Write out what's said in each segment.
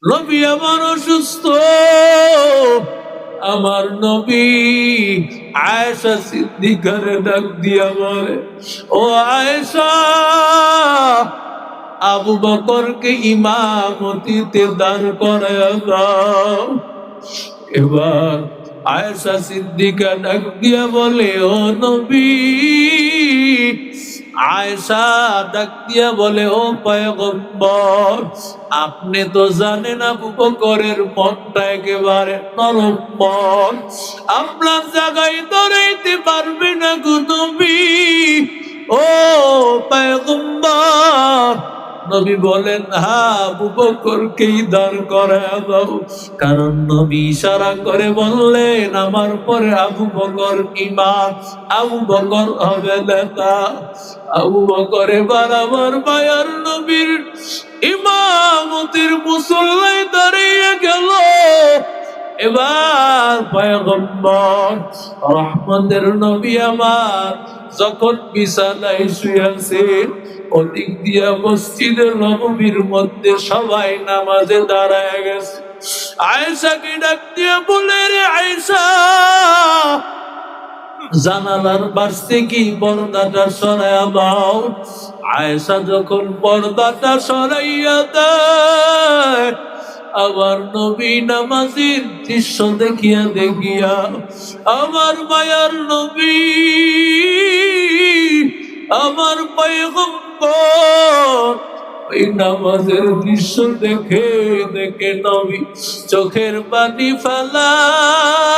নবী আমার অসুস্থ, আমার নবী আয়েশা সিদ্দিকারে ডাক দিয়া বলে, ও আয়েশা, আবু বকরকে ইমামতিতে দাঁড় করায়া দাও। এবার আয়েশা সিদ্দিকা ডাক দিয়া বলে, ও নবী। আয়েশা ডাক দিয়া বলে, ও পয়গম্বর, আপনি তো জানেন আবু বকরের মনটা একেবারে নরম মন, আপনার জায়গায় ধরাইতে পারবে না গো নবী। ও পয়গম্বর, নবী বলেন, হ্যাঁ, আবু বকরকেই দাঁড় করায়া দাও। কারণ নবী ইশারা করে বললেন, আমার পরে আবু বকর ইমাম, আবু বকর হবে নেতা। আবু বকর এবার আমার মায়ার নবীর ইমামতির মুসল্লায় দাঁড়িয়ে গেল। এবার পয়গম্বর রহমতের নবী আমার যখন বিছানায় শুয়েছেন, ওদিক দিয়া মসজিদের নববীর মধ্যে সবাই নামাজে দাঁড়ায় গেছে। আয়েশাকে ডাক দিয়ে বলে, রে আয়েশা, জানালার পাশ থেকে পর্দাটা সরাইয়া দাও। আয়েশা যখন পর্দাটা সরাইয়া দেয়, আমার নবী নামাজের দৃশ্য দেখিয়া দেখিয়া আমার মায়ার নবী, আমার পয়গম্বর ওই নামাজের দৃশ্য দেখে দেখে নবী চোখের পানি ফেলায়।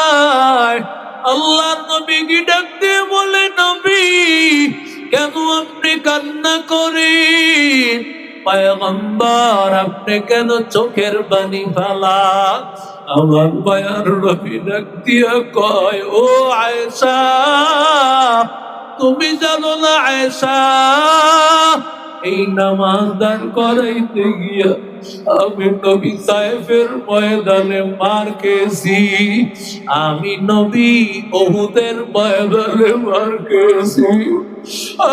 আল্লাহর নবীকে ডাক দিয়ে বলে, নবী, কেন আপনি কান্না করেন? পয়গম্বর, আপনি কেন চোখের পানি ফেলান? আমার মায়ার নবী ডাক দিয়া কয়, ও আয়েশা, তুমি জানো না আয়েশা, এই নামাজ দান করাইতে গিয়া আমি নবী সাইফের ময়দানে মার খেয়েছি, আমি নবী ওহুদের ময়দানে মার খেয়েছি,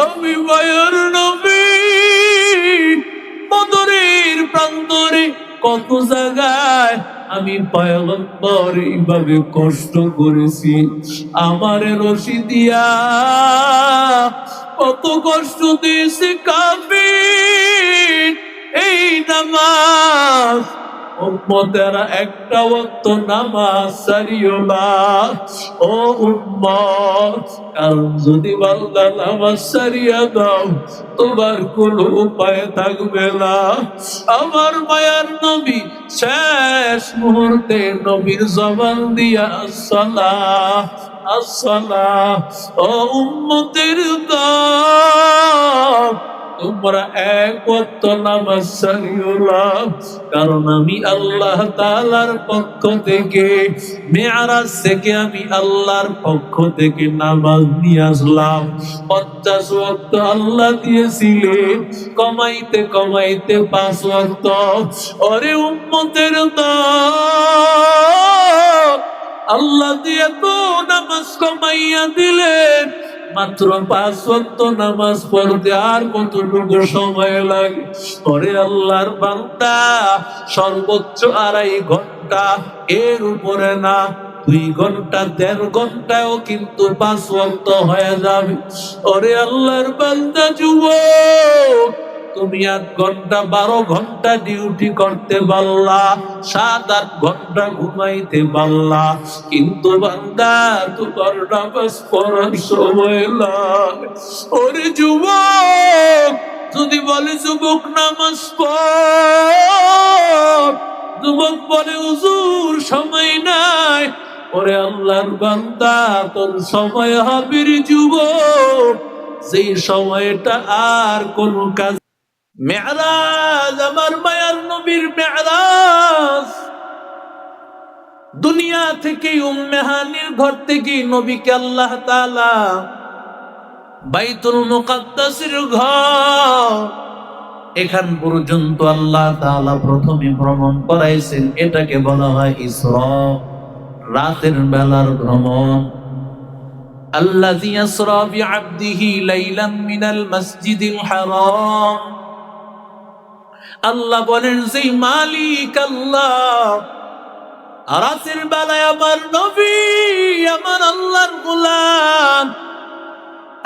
আমি মায়ার নবী বদরের প্রান্তরে কত জায়গায় আমি পয়গম্বর এইভাবে কষ্ট করেছি, আমারে রশি দিয়া কত কষ্ট দিয়েছি কাফির। এই নামাজ উম্মতেরা একটা ওয়াক্ত নামাজ ছাড়িও না ও উম্মত, কারণ যদি বান্দা নামাজ ছাড়িয়া দাও তোমার কোনো উপায় থাকবে না। আমার মায়ার নবী শেষ মুহূর্তে নবীর জবান দিয়া আসসালাহ আসসালাহ, ও উম্মতের দল, তোমরা এক ওয়াক্ত নামাজ ছাড়িও না, কারণ আমি আল্লাহ তাআলার পক্ষ থেকে মেরাজ থেকে আমি আল্লাহর পক্ষ থেকে নামাজ নিয়ে আসলাম। 50 ওয়াক্ত আল্লাহ দিয়েছিলেন, কমাইতে কমাইতে 5 ওয়াক্ত। ওরে উম্মতের দল, আল্লাহ দিয়ে তো নামাজ কমাইয়া দিলেন, মাত্র 5 ওয়াক্ত নামাজ পড়তে আর কতটুকু সময় লাগে? ওরে আল্লাহর বান্দা, সর্বোচ্চ 2.5 ঘন্টা, এর উপরে না। 2 ঘন্টা 1.5 ঘন্টায়ও কিন্তু 5 ওয়াক্ত হয়ে যাবে। ওরে আল্লাহর বান্দা যুবক, তুমি 8 ঘন্টা 12 ঘন্টা ডিউটি করতে পারলা, 7-8 ঘন্টা ঘুমাইতে পারলা, কিন্তু বান্দা তোমার নামাজ পড়ার সময় লাগে। ওরে যুবক, যদি বলে যুবক নামাজ পড়, যুবক বলে হুজুর সময় নাই। ওরে আল্লাহর বান্দা, তোর সময় হবে রে যুবক, যেই সময়টা আর কোন কাজ। মেরাজ, আমার মায়ার নবীর মেরাজ, দুনিয়া থেকে উম্মে হানির ঘর থেকে নবীকে আল্লাহ তাআলা বাইতুল মুকাদ্দাসের ঘর, এখান পর্যন্ত আল্লাহ তাআলা প্রথমে ভ্রমণ করাইছেন। এটাকে বলা হয় ইসরা, রাতের বেলার ভ্রমণ। আল্লাযী ইসরা বিআবদিহি লাইলাম মিনাল মাসজিদিল হারাম, আল্লাহ বলেন যেই মালিক আল্লাহ, রাতের বেলায় আমার নবী আমার আল্লাহর গোলাম,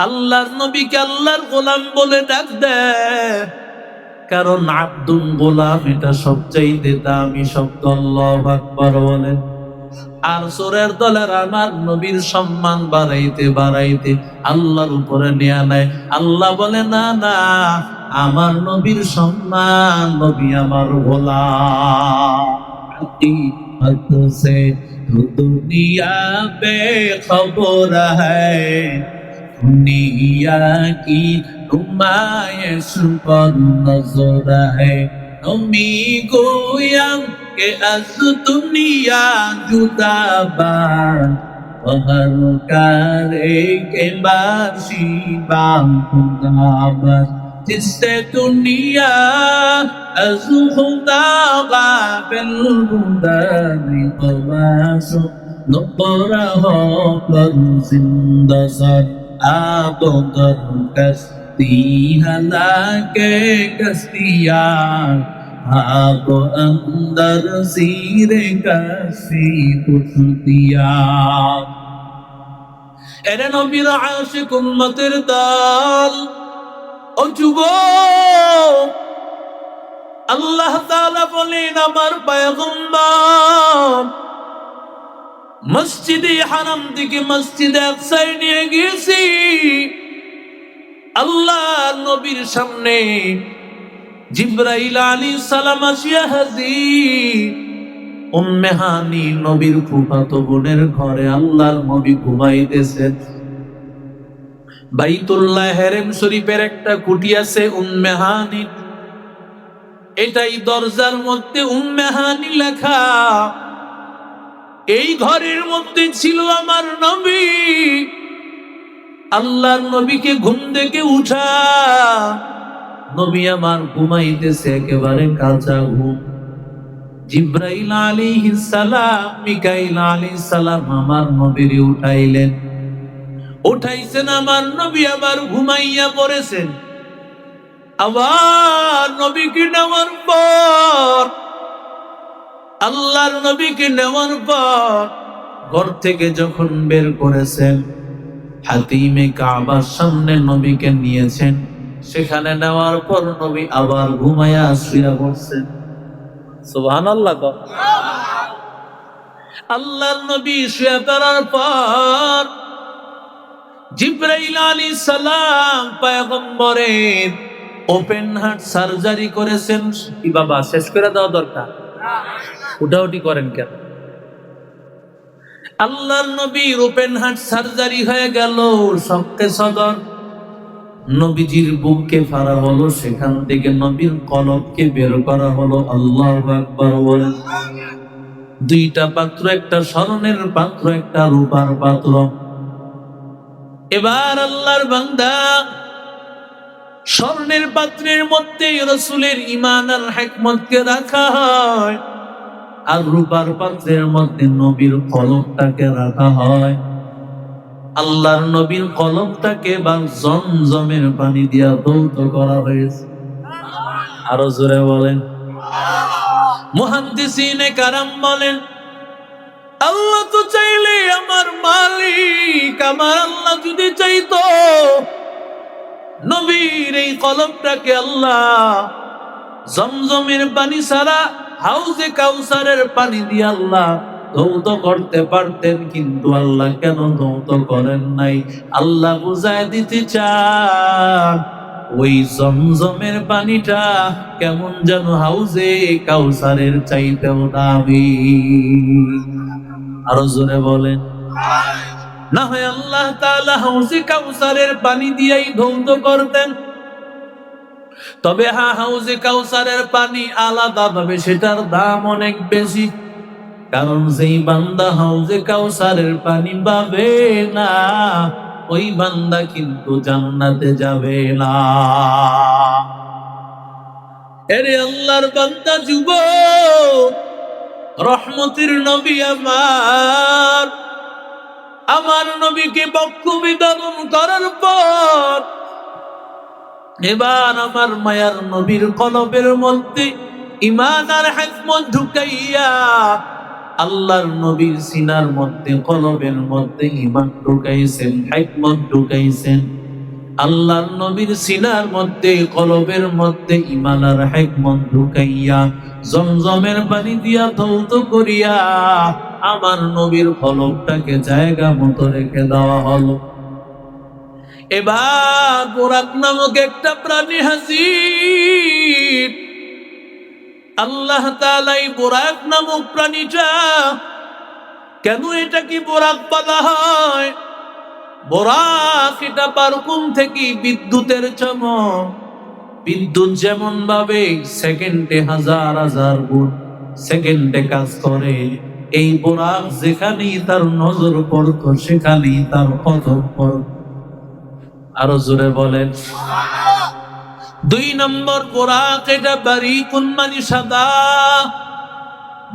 আল্লাহর নবীকে আল্লাহর গোলাম বলে ডাক দেয়, কারণ আব্দুল গোলাম এটা সবচাইতে দামি শব্দ। আল্লাহু আকবার বলেন। আর সূরার দলের আমার নবীর সম্মান বাড়াইতে বাড়াইতে আল্লাহর উপরে নিয়ে নেয়। আল্লাহ বলে না না, আমার নবীর সম্মান, নবী আমার গোলাম। से दुनिया पे खबर है, दुनिया की नुमाइश पर नजर है। नमी गोयम के अज दुनिया जुदाबान, वहर करे के बाशी बांधुनाबर, जिससे दुनिया अज खुदा गाफिल बुंदानी तमाशो नपरा हो पर जिंदा सर आप कर कस्ती हलाके कस्तियां, आप अंदर सीरे कसी कुतिया। এরে নবীর আশিক উম্মতের দল, ও যুবক, আল্লাহ তাআলা বলেন আমার পয়গম্বর মসজিদে হারাম থেকে মসজিদে আকসায় নিয়ে গেছি। আল্লাহ নবীর সামনে জিবরাইল আলাইহিস সালাম আসিয়া হাজির। উম্মে হানি নবীর ফুফাতো বোনের ঘরে আল্লাহর নবী ঘুমাইতেছেন। বাইতুল্লাহ হেরেম শরীফের একটা কুটি আছে উম্মে হানি, এটাই দরজার মধ্যে উম্মে হানি লেখা। এই ঘরের মধ্যে ছিল আমার নবী। আল্লাহর নবীকে ঘুম থেকে উঠা, নবী আমার ঘুমাইতেছে একেবারে কাঁচা ঘুম। জিবরাইল আলাইহিস সালাম, মিকাইল আলাইহিস সালাম আমার নবীর উঠাইলেন। উঠাইছেন, আমার নবী আবার ঘুমাইয়া পড়েছেন। আবার নবীকে নেওয়ার পর, আল্লাহর নবীকে নেওয়ার পর ঘর থেকে যখন বের করেছেন, হাতিমে কাবার সামনে নবীকে নিয়েছেন। সেখানে নেওয়ার পর নবী আবার ঘুমাইয়া শুয়ে পড়ছেন। সুবহানাল্লাহ। আল্লাহর নবী শুয়ে পড়ার পর জিবরাইল আলাইহিস সালাম পয়গম্বরের ওপেন হার্ট সার্জারি করেছেন। কি বাবা, শেষ করে দেওয়া দরকার? উঠাউটি করেন কেন? আল্লাহর নবীর ওপেন হার্ট সার্জারি হয়ে গেল। সবকে সদর নবীজির বুককে ফাড়া হলো, সেখান থেকে নবীর কলবকে বের করা হলো। আল্লাহু আকবার বলেন। দুইটা পাত্র, একটা স্বর্ণের পাত্র, একটা রূপার পাত্র। এবার আল্লাহর বান্দা স্বর্ণের পাত্রের মধ্যে রাসূলের ঈমান আর হিকমতকে রাখা হয়, আর রূপার পাত্রের মধ্যে নবীর কলবটাকে রাখা হয়। আল্লাহর নবীর কলবটাকে বা জমজমের পানি দিয়া ধৌত করা হয়েছে। আরো জোরে বলেন। মুহাদ্দিসিনে কারাম বলেন, আল্লাহ তো চাইলে আমার মালিক, আমার আল্লাহ যদি চাইতো নবীর এই কলবটাকে আল্লাহ জমজমের পানি ছাড়া হাউজে কাউসারের পানি দিয়ে আল্লাহ ধৌত করতে পারতেন, কিন্তু আল্লাহ কেন ধৌত করেন নাই? আল্লাহ বুঝায় দিতে চান ওই জমজমের পানিটা কেমন যেন হাউজে কাউসারের চাইতেও দামি। আরো জোরে বলেন। না হয় আল্লাহ তাআলা হাউজে কাউসারের পানি দিয়েই ধৌত করতেন। তবে হাউজে কাউসারের পানি আলাদা ভাবে সেটার দাম অনেক বেশি। কারণ যেই বান্দা হাউজে কাউসারের পানি পাবে না, ওই বান্দা কিন্তু জান্নাতে যাবে না। এরে আল্লাহর বান্দা যুবক, রহমতের নবী আমার নবীকে বক্ষ বিধান করার পর এবার আমার মায়ার নবীর কলবের মধ্যে ঈমান আর হিকমত ঢুকাইয়া, আল্লাহর নবীর সিনার মধ্যে কলবের মধ্যে ঈমান ঢুকাইছেন, হিকমত ঢুকাইছেন। আল্লাহর নবীর সিনার মধ্যে কলবের মধ্যে ঈমান আর হিকমত ঢুকাইয়া জমজমের পানি দিয়া ধৌত করিয়া আমার নবীর কলবটাকে জায়গা মতো রেখে দেওয়া হলো। এবার বুরাক নামক একটা প্রাণী হাজির। আল্লাহ তাআলা এই বুরাক নামক প্রাণীটা, কেন এটা কি বুরাক বলা হয়? বুরাক এটা বারকুম থেকে বিদ্যুতের চমক। বিদ্যুৎ যেমন ভাবে সেকেন্ডে হাজার হাজার গুণ সেকেন্ডে কাজ করে, এই বুরাক যেখানেই তার নজর পড়তো সেখানেই তার কদম পড়তো। আরো জোরে বলেন। 2 নম্বর বুরাক, এটা বারিকুন মানে সাদা।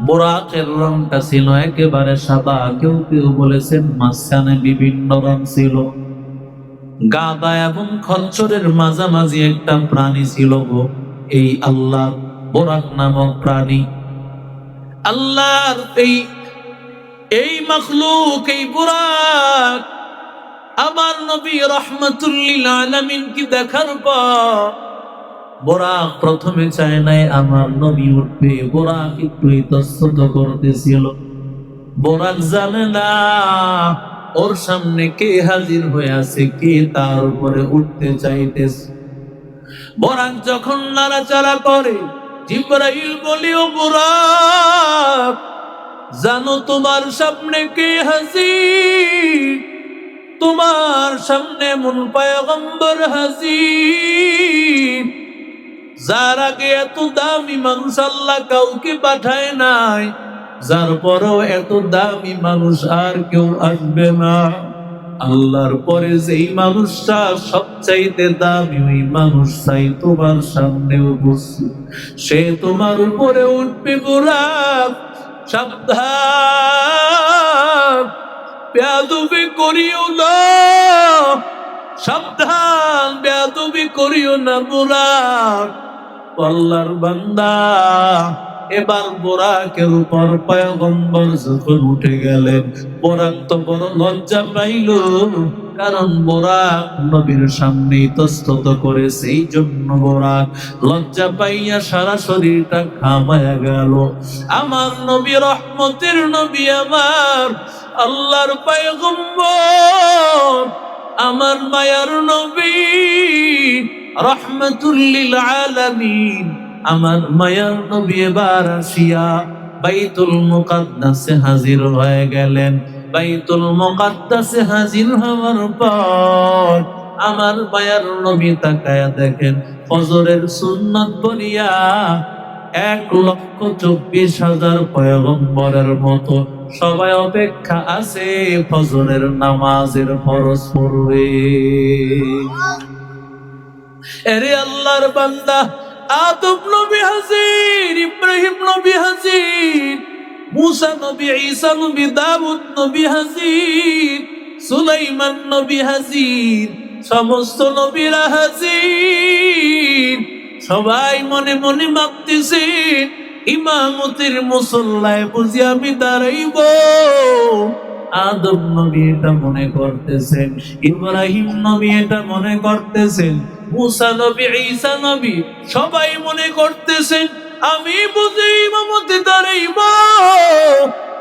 বুরাকের রংটা ছিল একেবারে সাদা, কেউ কেউ বলেছেন মাঝখানে বিভিন্ন রং ছিল। গাদা এবং খচ্চরের মাঝামাঝি একটা প্রাণী ছিল গো, এই আল্লাহ বুরাক নামক প্রাণী। আল্লাহর এই মাখলুক, এই বুরাক আমার নবী রাহমাতুল লিল আলামিন কি দেখার পর বুরাক প্রথমে চায় নাই আমার নবী উঠবে। বুরাক একটু ইতস্তত করতেছিল। বুরাক জানে না ওর সামনে কে হাজির হয়ে আছে, কে তার উপরে উঠতে চাইতেছে। বুরাক যখন নাড়াচাড়া করে, জিবরাইল বলে, ও বুরাক, জানো তোমার সামনে কে হাজির? তোমার সামনে এমন পয়গম্বর হাজির, যার আগে এত দামি মানুষ আল্লাহ কাউকে পাঠায় নাই, যার পরেও এত দামি মানুষ আর কেউ আসবে না। আল্লাহর পরে যেই মানুষটা সবচাইতে দামি, ওই মানুষটাই তোমার সামনে উপস্থিত, সে তোমার উপরে উঠবে। বুরাক সাবধান, বেয়াদবি করিও না, সাবধান, বেয়াদবি করিও না বুরাক। আল্লাহর বান্দা, এবার বুরাকের উপর পয়গম্বর যখন উঠে গেলেন, বুরাক তো বড় লজ্জা পাইল, কারণ বুরাক নবীর সামনে ইতস্তত করেছে। এই জন্য বুরাক লজ্জা পাইয়া সারা শরীরটা ঘামায়া গেল। আমার নবী রহমতের নবী, আমার আল্লাহর পয়গম্বর, আমার মায়ার নবী রাহমাতুল লিল আলামিন, আমার মায়ার নবী এবার আসিয়া বাইতুল মুকাদ্দাসে হাজির হয়ে গেলেন। বাইতুল মুকাদ্দাসে হাজির হওয়ার পর আমার মায়ার নবী তাকায়া দেখেন, ফজরের সুন্নাত পড়িয়া 1,24,000 পয়গম্বরের মতো সবাই অপেক্ষা আছে ফজরের নামাজের ফরজ পড়বে। এরে আল্লাহর বান্দা, আদম নবী হাজির, ইব্রাহিম নবী হাজির, মুসা নবী, ঈসা নবী, দাউদ নবী হাজির, সুলাইমান নবী হাজির, সমস্ত নবীরা হাজির। সবাই মনে মনে ভাবতেছে, ইমামতির মুসল্লায় বুঝি আমি দাঁড়াইব। আদম নবী এটা মনে করতেছেন, ইব্রাহিম নবী এটা মনে করতেছেন, মুসা নবী, ঈসা নবী সবাই মনে করতেছেন আমি বুঝি ইমামতি দাঁড়াইব।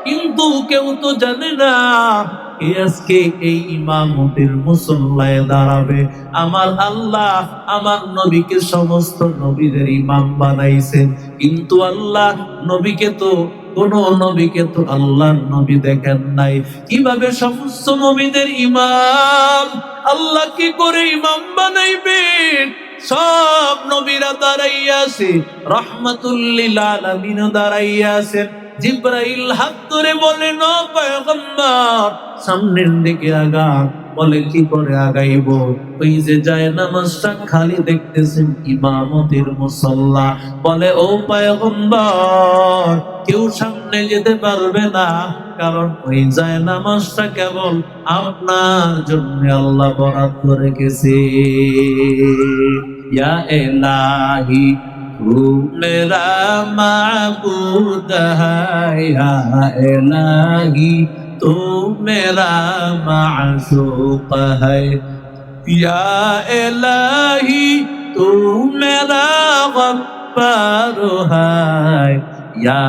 কিন্তু কেউ তো জানে না আজকে এই ইমামতির মুসল্লায় দাঁড়াবে আমার আল্লাহ। আমার নবীকে সমস্ত নবীদের ইমাম বানাইছেন, কিন্তু আল্লাহ নবীকে তো আল্লাহর নবী দেখেন নাই। কিভাবে সমস্ত নবীদের ইমাম আল্লাহ কি করে ইমাম বানাইবেন? সব নবীরা দাঁড়াইয়া আছে, রাহমাতুল লিল আলামিন দাঁড়াইয়া আছেন। জিবরাইল হাত ধরে বলেন, ও পয়গম্বর, সামনের দিকে আগান। বলে, কি করে আগাইব? ওই যে যায় নামাজটা খালি দেখতেছেন, ইমামতির মুসল্লা। বলে, ও পয়গম্বর, কেউ সামনে যেতে পারবে না, কারণ ওই যায় নামাজটা কেবল আপনার জন্য আল্লাহ বরাদ্দ রেখেছে। या इलाही तू मेरा माबूद है, या इलाही तू मेरा माशूक है, या इलाही तू मेरा गफ्फार है, या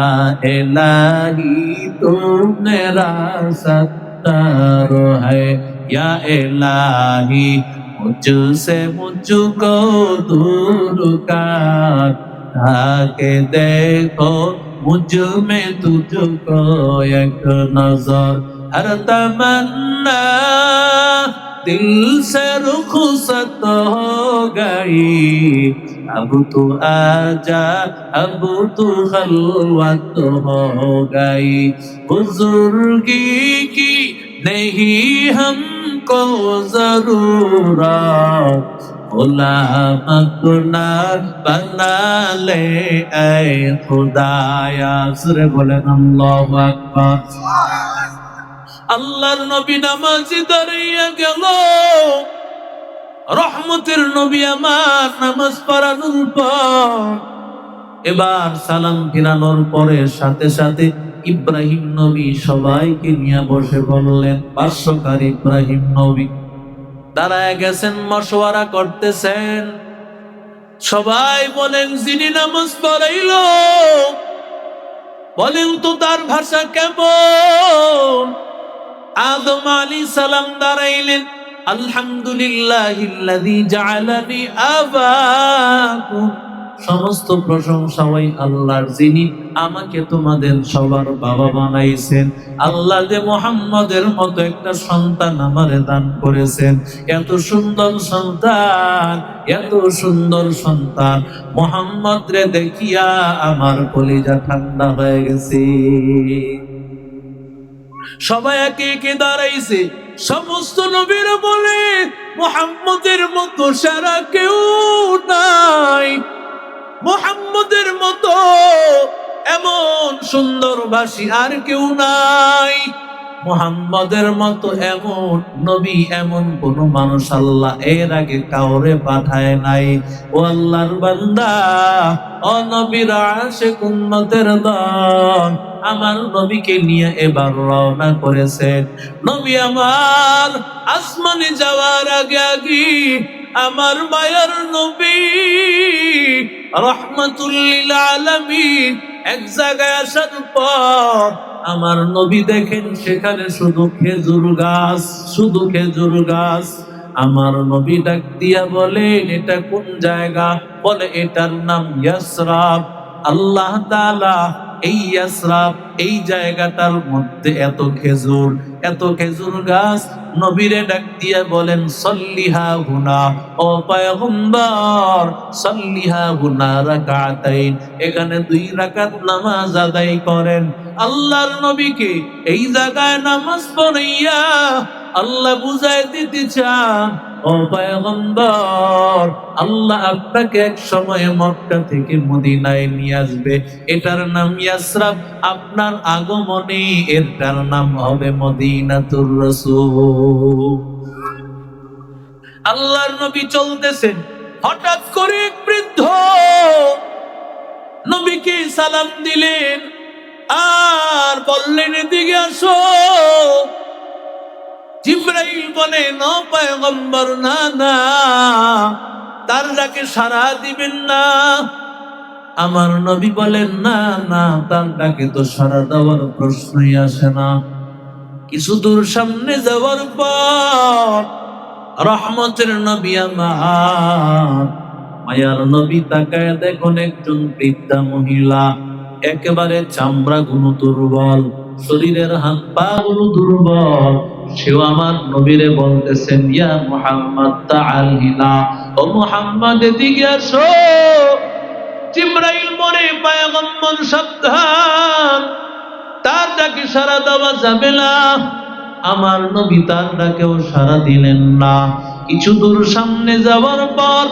इलाही तू मेरा सत्तार है, या इलाही मुझसे मुझको दूर कर, ताके देखो मुझ में तुझको एक नजर, हर तमन्ना दिल से रुखसत हो गई, अब तू आजा अब तू खलवत हो गई, बुजुर्गी की नहीं हमको जरूरत, गुलाम अपना बना ले ऐ खुदाया। सुरे बोलेन अल्लाहु আকবার। আল্লাহর নবী নামাজি দাঁড়িয়ে গেল, রহমতের নবী আমার নামাজ পড়ানোর পর এবার সালাম ফিরানোর পরে সাথে সাথে ইব্রাহিম নবী সবাইকে নিয়ে বসে বললেন, ভাষ্যকার ইব্রাহিম নবী দাঁড়ায় গেছেন, মশওয়ারা করতেছেন। সবাই বলেন, যিনি নামাজ পড়াইল বলেন তো তার ভাষা কেমন? আদম আলাইহিস সালাম দাঁড়াইলেন, আলহামদুলিল্লাহিল্লাযী জাআলানি আবাকুম, সমস্ত প্রশংসা ওই আল্লাহর যিনি আমাকে তোমাদের সবার বাবা বানাইছেন। আল্লাহ যে মুহাম্মদের মতো একটা সন্তান আমারে দান করেছেন, এত সুন্দর সন্তান, এত সুন্দর সন্তান, মুহাম্মদ রে দেখিয়া আমার কলিজা ঠান্ডা হয়ে গেছে। সবাই একে একে দাঁড়াইছে, সমস্ত নবীরা বলে মুহাম্মদের মতো সারা কেউ নাই, মুহাম্মদের মতো এমন সুন্দর ভাষী আর কেউ নাই, মুহাম্মদের মতো এমন নবী, এমন কোন মানুষ আল্লাহ এর আগে কাউরে পাঠায় নাই। ও আল্লাহর বান্দা, ও নবীর আশিক উম্মতের দল, আমার নবীকে নিয়ে এবার রওনা করেছেন। নবী আমার আসমানে যাওয়ার আগে আগে আমার মায়ার নবী রাহমাতুল লিল আলামিন এক জায়গায় আসার পর আমার নবী দেখেন সেখানে শুধু খেজুর গাছ, শুধু খেজুর গাছ। আমার নবী ডাক দিয়া বলেন, এটা কোন জায়গা? বলে এটার নাম ইয়াসরাব। আল্লাহ তাআলা এই ইয়াসরাব, এই জায়গাটার মধ্যে এত খেজুর, এত খেজুর গাছ। নবীরে ডাক দিয়া বলেন, সল্লিহা হুনা, ও পয়গম্বর সল্লিহা হুনা রাকাতাইন, এখানে 2 রাকাত নামাজ আদায় করেন। আল্লাহর নবীকে এই জায়গায় নামাজ পড়াইয়া আল্লাহ বুঝাই দিতে চান, ও পয়গম্বর আল্লাহ আপনাকে এক সময় মক্কা থেকে মদিনায় নিয়ে আসবে, এটার নাম ইয়াসরাব। আপনার আগমনে এটার নাম হবে মদিনাতুর রাসূল। আল্লাহর নবী চলতেছেন, হঠাৎ করে এক বৃদ্ধ নবীকে সালাম দিলেন আর বললেন, এদিকে আসো। জিবরাইল বলেন, ও পয়গম্বর না না, তার ডাকে সাড়া দিবেন না। আমার নবী বলেন, না না, তার ডাকে তো সাড়া দেওয়ার প্রশ্নই আসে না। কিছু দূর সামনে যাওয়ার পর রহমতের নবী আমার মায়ার নবী তাকায় দেখুন একজন বৃদ্ধা মহিলা, একেবারে চামড়া গুলো দুর্বল, শরীরের হাত পা গুলো দুর্বল। সেও আমার নবীরে বলতেছেন, ইয়া মুহাম্মদ তাআল হিনা, ও মুহাম্মদ এদিকে আসো। জিবরাইল বলে, পয়গম্বর সাবধান, তার ডাকে সাড়া দেওয়া যাবে না। আমার নবী তার ডাকেও সাড়া দিলেন না। কিছু দূর সামনে যাওয়ার পর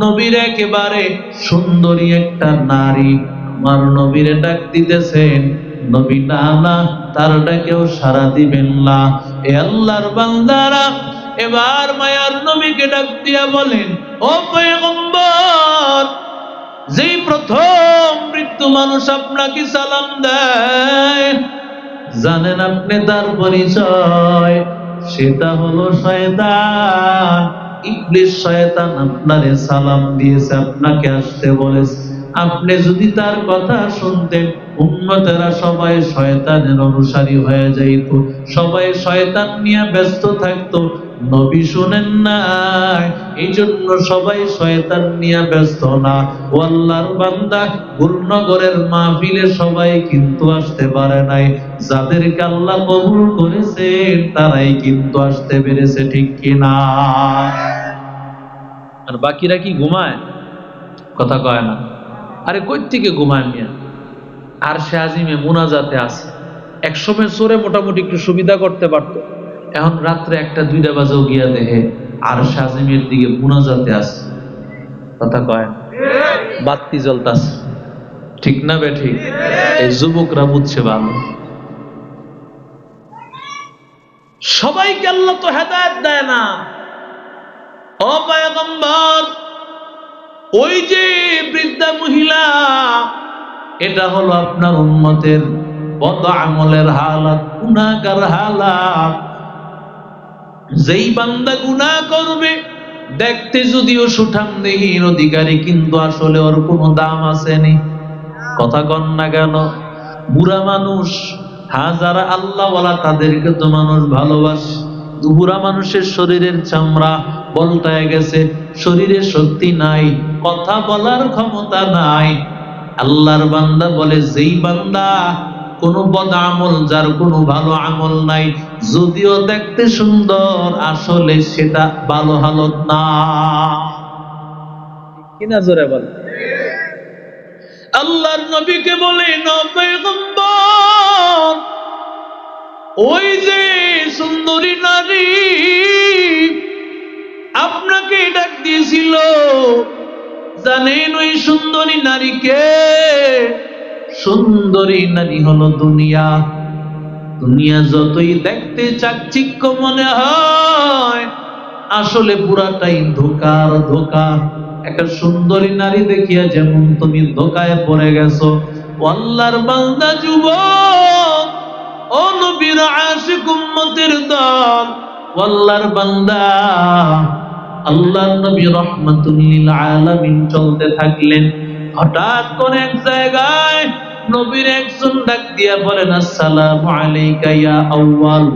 নবীর একেবারে সুন্দরী একটা নারী আমার নবীরে ডাক দিতেছেন। নবী না না, তার ডাকেও সাড়া দিবেন না। এ আল্লাহর বান্দারা এবার মায়ার নবীকে ডাক দিয়া বলেন, ও পয়গম্বর, যেই প্রথম মৃত্যু মানুষ আপনাকে সালাম দেয়, জানেন আপনি তার পরিচয়? সেটা হলো শয়তান। ইবলিস শয়তান আপনারে সালাম দিয়েছে, আপনাকে আসতে বলেছে। আপনি যদি তার কথা শুনতেন, উম্মতেরা সবাই শয়তানের অনুসারী হয়ে যাইত, সবাই শয়তান নিয়ে ব্যস্ত থাকতো। নবী শুনেন নাই, এই জন্য সবাই শয়তান নিয়ে ব্যস্ত না। ও আল্লাহর বান্দা, গুলনগরের মাহফিলে সবাই কিন্তু আসতে পারে নাই। যাদেরকে আল্লাহ কবুল করেছেন তারাই কিন্তু আসতে পেরেছে, ঠিক কিনা? আর বাকিরা কি ঘুমায়? কথা কয় না। আরে কই থেকে ঘুমায় মিয়া? আর সে আজিমে মুনাজাতে আছে। একসময় চোরে মোটামুটি একটু সুবিধা করতে পারতো, এখন রাত্রে 1-2 বাজেও গিয়া দেখে আর সে আজিমের দিকে মুনাজাতে আছে। কথা কয় না। বাতি জ্বলতাছে, ঠিক না বে ঠিক? এই যুবকরা বুঝছে ভালো। সবাইকে আল্লাহ তো হেদায়েত দেয় না। ও পয়গম্বর, ওই যে বৃদ্ধা মহিলা, এটা হলো আপনার উম্মতের বদ আমলের হালাত, গুনাহগার হালাত। যেই বান্দা গুনাহ করবে, দেখতে যদিও সুঠাম দেহির অধিকারী, কিন্তু আসলে ওর কোনো দাম আসেনি। কথা কন না কেন? বুড়া মানুষ, যারা আল্লাহওয়ালা তাদেরকে তো মানুষ ভালোবাসে। বুড়া মানুষের শরীরের চামড়া বলতায় গেছে, শরীরে শক্তি নাই, কথা বলার ক্ষমতা নাই। আল্লাহর বান্দা বলে, যেই বান্দা কোনো বদ আমল, যার কোনো ভালো আমল নাই, যদিও দেখতে সুন্দর, আসলে সেটা ভালো হালত না। কিনা জোরে বল। আল্লাহর নবীকে বলে, না পয়গম্বর, ওই যে সুন্দরী নারী আপনাকে ডাক দিয়েছিল, জানেন ওই সুন্দরী নারীকে? সুন্দরী নারী হলো দুনিয়া। দুনিয়া যতই দেখতে চাকচিক্য মনে হয়, আসলে পুরাটাই ধোঁকার ধোঁকা। একটা সুন্দরী নারী দেখিয়া যেমন তুমি ধোঁকায় পড়ে গেছো। আল্লাহর বান্দা যুবক, ও নবীর আশিক উম্মতের দল, আল্লাহর বান্দা, আল্লাহর নবী রাহমাতুল লিল আলামিন চলতে থাকলেন। হঠাৎ করে এক জায়গায় নবীর একজন ডাক দিয়া বলেন, আসসালামু আলাইকা ইয়া আউয়াল।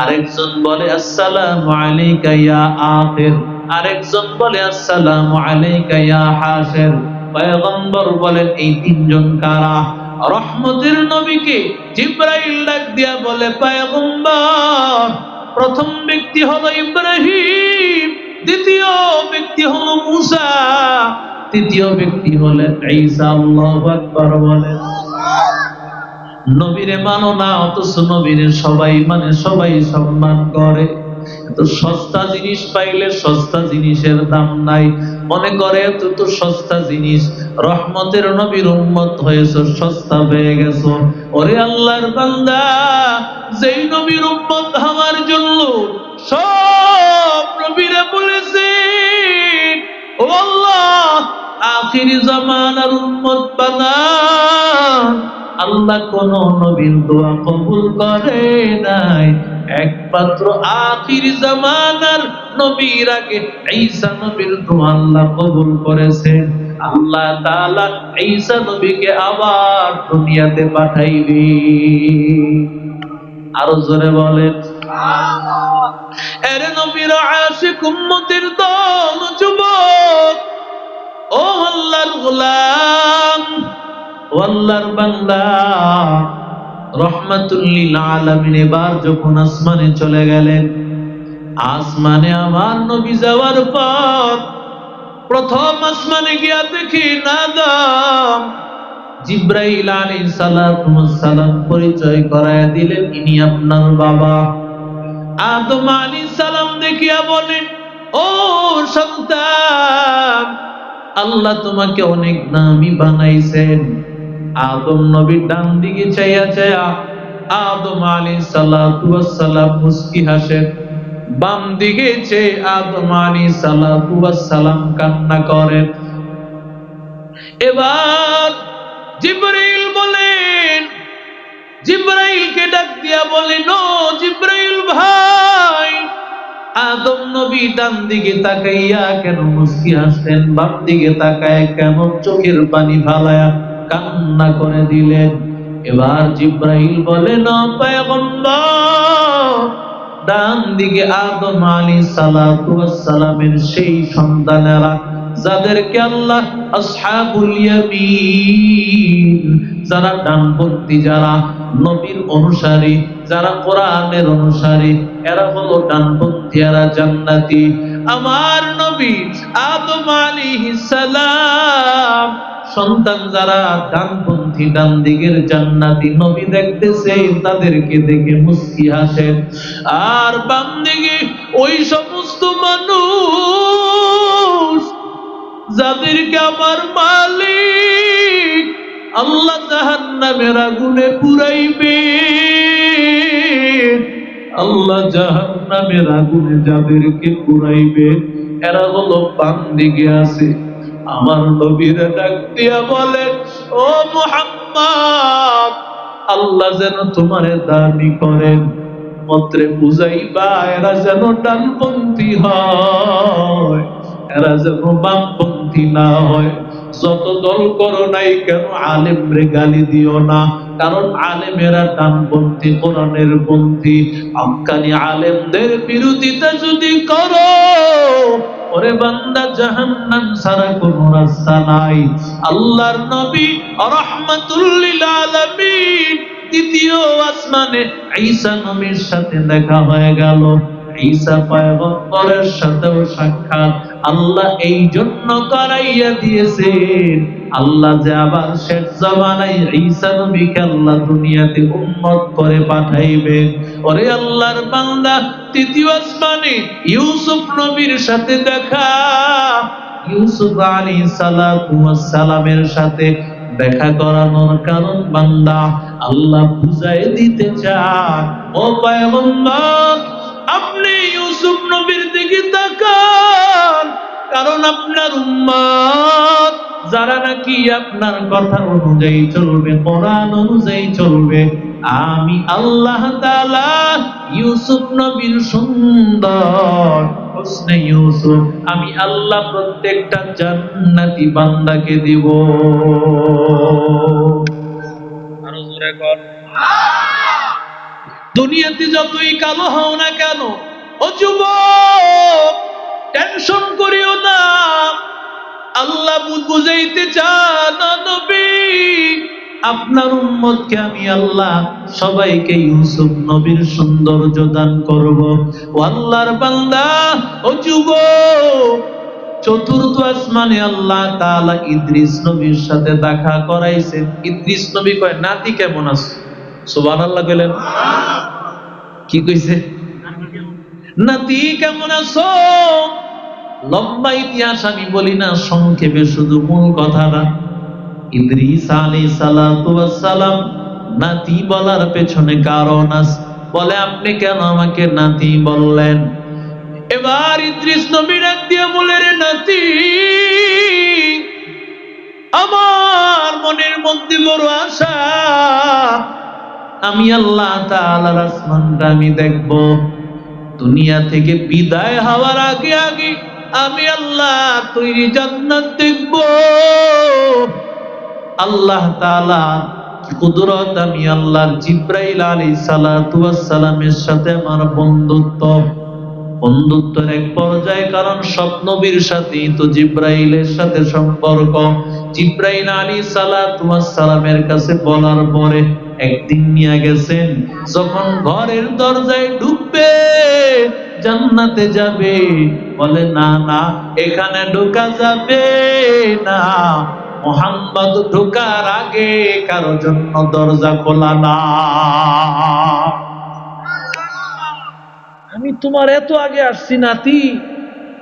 আরেকজন বলে, আসসালামু আলাইকা ইয়া আখির। আরেকজন বলে, আসসালামু আলাইকা ইয়া হাশির। পয়গম্বর বলেন, এই তিনজন কারা? রহমতের নবীকে জিবরাইল ডাক দিয়া বলে, পয়গম্বর, প্রথম ব্যক্তি হলো ইব্রাহিম, দ্বিতীয় ব্যক্তি হলো মুসা, তৃতীয় ব্যক্তি হলেন ঈসা। আল্লাহু আকবার বলেন। নবীরে মানো না, অথচ নবীরে সবাই মানে, সবাই সম্মান করে। এত সস্তা জিনিস পাইলে সস্তা জিনিসের দাম নাই, মনে করে এত তো সস্তা জিনিস, রহমতের নবীর উম্মত হয়েছে, সস্তা পেয়ে গেছো। ওরে আল্লাহর বান্দা, যেই নবীর উম্মত হওয়ার জন্য সব নবীরা বলেছে, ও আল্লাহ আখির জামানার উম্মত বানান, আল্লাহ কোন নবীর দোয়া কবুল করে নাই। একমাত্র আখির জামানার নবীর আগে ঈসা নবীর দোয়া আল্লাহ কবুল করেছেন। আল্লাহ তাআলা ঈসা নবীকে আবার দুনিয়াতে পাঠাইবে। আরো জোরে বলেন সুবহানাল্লাহ। এর নবীর আশিক উম্মতের দল, যুবক, ও আল্লাহর গোলাম, ও আল্লাহর বান্দা, রহমাতুল লিল আলামিন এবার যখন আসমানে চলে গেলেন, আসমানে আমার নবী যাওয়ার পর প্রথম আসমানে গিয়া দেখি নাদাম জিবরাইল আলাইহিস সালাম পরিচয় করায় দিলেন, ইনি আপনার বাবা। আদম আলাইহিস সালাম দেখিয়া বলেন, ও সন্তান, আল্লাহ তোমাকে অনেক দামি বানাইছেন। আদম নবীর ডান দিকে চাইয়া চাইয়া আদম আলাইহিস সালাম মুস্কি হাসেন। বাম দিকে চেয়ে আদম আলাইহিস সালাতু ওয়াস সালাম কান্না করেন। এবার জিবরাইল বলেন, জিবরাইলকে ডাক দিয়া বলেন, ও জিবরাইল ভাই, আদম নবী ডান দিকে তাকাইয়া কেন মুস্কি হাসলেন, বাম দিকে তাকায় কেন চোখের পানি ফালায়া কান্না করে দিলেন? এবার জিবরাইল বলেন, ও পয়গম্বর, ডান দিকে আদম আলাইহিস সালাতু ওয়াস সালামের সেই সন্তানেরা যাদেরকে আল্লাহ আসহাবুল ইয়ামিন, যারা ডানপন্থী, যারা নবীর অনুসারী, যারা কোরআনের অনুসারী, এরা হলো ডানপন্থী, এরা জান্নাতি। আমার নবী আদম আলাইহিস সালাম সন্তান যারা ডানপন্থী, ডান দিকের জান্নাতি, নবী দেখতেছে, তাদেরকে দেখে মুস্কি হাসেন। আর বাম দিকে ওই সমস্ত মানুষ যাদেরকে আমার মালিক আল্লাহ জাহান্নামের আগুনে পুরাইবে, আল্লাহ জাহান্নামের আগুনে যাদেরকে পুরাইবে, এরা হলো বাম দিকে আছে। আমার নবীরা ডাক দিয়া বলেন, ও মুহাম্মদ, আল্লাহ যেন তোমারে দানি করেন, মন্ত্রে বুঝাইবা এরা যেন ডানপন্থী হয়, এরা যেন বামপন্থী না হয়। যত দল করো নাই কেন আলেম রে গালি দিও না, কারণ আলেমেরা ডানপন্থী, কোরআনের পন্থী। হক্কানি আলেমদের বিরোধিতা যদি করো, ওরে বান্দা, জাহান্নাম ছাড়া কোনো রাস্তা নাই। আল্লাহর নবী রাহমাতুল লিল আলামিন দ্বিতীয় আসমানে ঈসা নবীর সাথে দেখা হয়ে গেল। ঈসা পয়গম্বরের সাথেও সাক্ষাৎ আল্লাহ এই জন্য করাইয়া দিয়েছেন, আল্লাহ যে আবার শেষ জামানায় ঈসা নবীকে আল্লাহ দুনিয়াতে উম্মত করে পাঠাইবে। ওরে আল্লাহর বান্দা, তৃতীয় আসমানে ইউসুফ নবীর সাথে দেখা, ইউসুফ আলাইহিস সালাতু ওয়াস সালামের সাথে দেখা করানোর কারণ বান্দা আল্লাহ বুঝাই দিতে চান, ও পয়গম্বর, আপনি ইউসুফ নবীর দিকে তাকান, কারণ আপনার উম্মত যারা নাকি আপনার কথা অনুযায়ী চলবে, কোরআন অনুযায়ী চলবে, আমি আল্লাহ তাআলা ইউসুফ নবীর সুন্দর হোসনে ইউসুফ আমি আল্লাহ প্রত্যেকটা জান্নাতি বান্দাকে দিব। আরো জোরে কর। দুনিয়াতে যতই কালো হও না কেন, ও যুবক, টেনশন করিও না, আল্লাহ বুঝাইতে চান, নবী আপনার উম্মতকে আমি আল্লাহ সবাইকে ইউসুফ নবীর সৌন্দর্য দান করব। ও আল্লাহর বান্দা, ও যুবক, চতুর্থ আসমানে আল্লাহ তাআলা ইদ্রিস নবীর সাথে দেখা করাইছেন। ইদ্রিস নবী কয়, নাতি কেমন আছো? সুবহানাল্লাহ বলেন। কি কইছে? নাতি কেমন আছো? লম্বা ইতিহাস আমি বলি না, সংক্ষেপে শুধু মূল কথাটা। ইদ্রিস আলাইহিস সালাতু ওয়াস সালাম নাতি বলার পেছনে কারণ আছে। বলে, আপনি কেন আমাকে নাতি বললেন? এবার ইদ্রিস নবী ডাক দিয়ে বলে, রে নাতি, আমার মনের মধ্যে বড় আশা, আমি আল্লাহ তাআলার আসমানটা আমি দেখব। দুনিয়া থেকে বিদায় হওয়ার আগে আগে আমি আল্লাহ তৈরি জান্নাত দেখব। আল্লাহ তাআলা কুদরত, আমি আল্লাহর জিবরাইল আলাইহিস সালাতু ওয়াস সালামের সাথে আমার বন্ধুত্বের এক পর্যায়ে, কারণ সব নবীর সাথেই তো জিবরাইলের সাথে সম্পর্ক। জিবরাইল আলাইহিস সালাতু ওয়াস সালামের কাছে বলার পরে একদিন নিয়ে গেছেন, যখন ঘরের দরজায় ঢুকবে, জান্নাতে যাবে, বলে না না, এখানে ঢোকা যাবে না, মুহাম্মদ ঢোকার আগে কারো জন্য দরজা খোলা না। আমি তোমার এত আগে আসছি নাতি,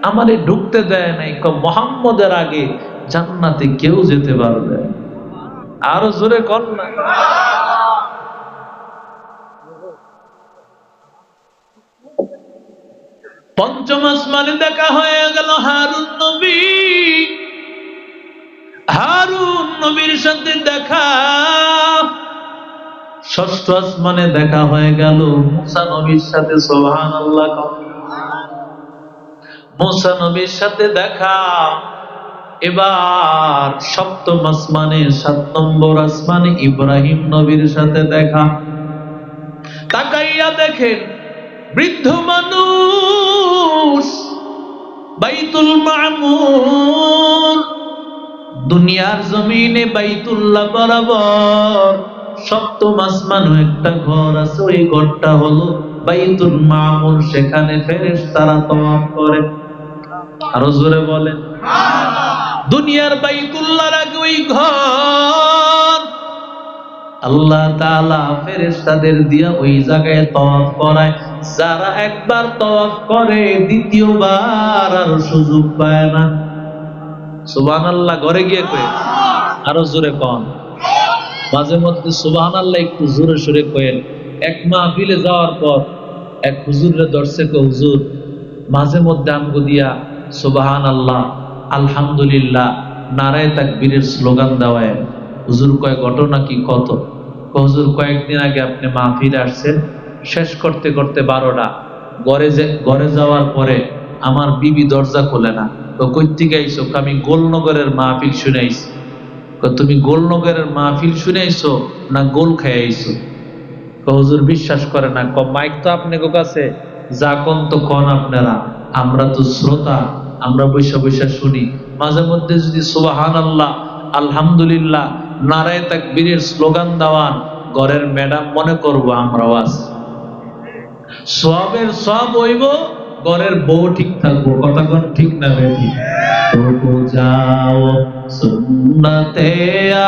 আমারে ঢুকতে দেয় নাই, মুহাম্মদের আগে জান্নাতে কেউ যেতে পারবে। আরো জোরে কর না। পঞ্চম আসমানে দেখা হয়ে গেল হারুন নবীর সাথে দেখা। ষষ্ঠ আসমানে দেখা হয়ে গেল মুসা নবীর সাথে। সুবহানাল্লাহ। মুসা নবীর সাথে দেখা। এবার সপ্তম আসমানে, 7 নম্বর আসমানে ইব্রাহিম নবীর সাথে দেখা। তাকাইয়া দেখেন বৃদ্ধ মানুষ বাইতুল মামুর, দুনিয়ার জমিনে বাইতুল্লাহ বরাবর সপ্তম আসমানে একটা ঘর আছে, ওই ঘরটা হলো বাইতুল মামুর। সেখানে ফেরেশতারা তওয়াফ করে। আরো জোরে বলেন। দুনিয়ার বাইতুল্লাহর আগে ওই ঘর আল্লাহ তাআলা ফেরেশতাদের দিয়া ওই জায়গায় তওয়াফ করায়। যারা একবার তওয়াফ করে দ্বিতীয়বার আর সুযোগ পায় না। সুবহানাল্লাহ। ঘরে গিয়ে কয়, আরো জোরে কন। মাঝে মধ্যে সুবহানাল্লাহ একটু জোরে সোরে কয়েন। এক মাহফিলে যাওয়ার পর এক হুজুরে ধরছে, হুজুর মাঝে মধ্যে আমগো দিয়া সুবহানাল্লাহ, আলহামদুলিল্লাহ, নারায়ে তাকবীরের স্লোগান দেওয়ায়। হুজুর কয় ঘটনা কি? কত? হুজুর কয়েকদিন আগে আপনি মাহফিলে আসছেন, শেষ করতে করতে 12টা, ঘরে যাওয়ার পরে আমার বিবি দরজা খোলে না। তো কই থেকে আইছো? আমি গোলনগরের মাহফিল শুনে আইছি। তুমি গোলনগরের মাহফিল শুনে আইছো না গোল খেয়ে আইছো? হুজুর বিশ্বাস করে না। মাইক তো আপনাকে কাছে, যা কোন তো কোন আপনারা, আমরা তো শ্রোতা, আমরা বৈশা বৈশা শুনি। মাঝে মধ্যে যদি সুবহানাল্লাহ, আলহামদুলিল্লাহ, নারায়ে তাকবীরের স্লোগান দেওয়ান ঘরের ম্যাডাম মনে করবো আমরাও আছি। সবের সব হইব, ঘরের বউ ঠিক থাকবো। কথা কোন ঠিক না বেঠি? তো যাও সুন্নতে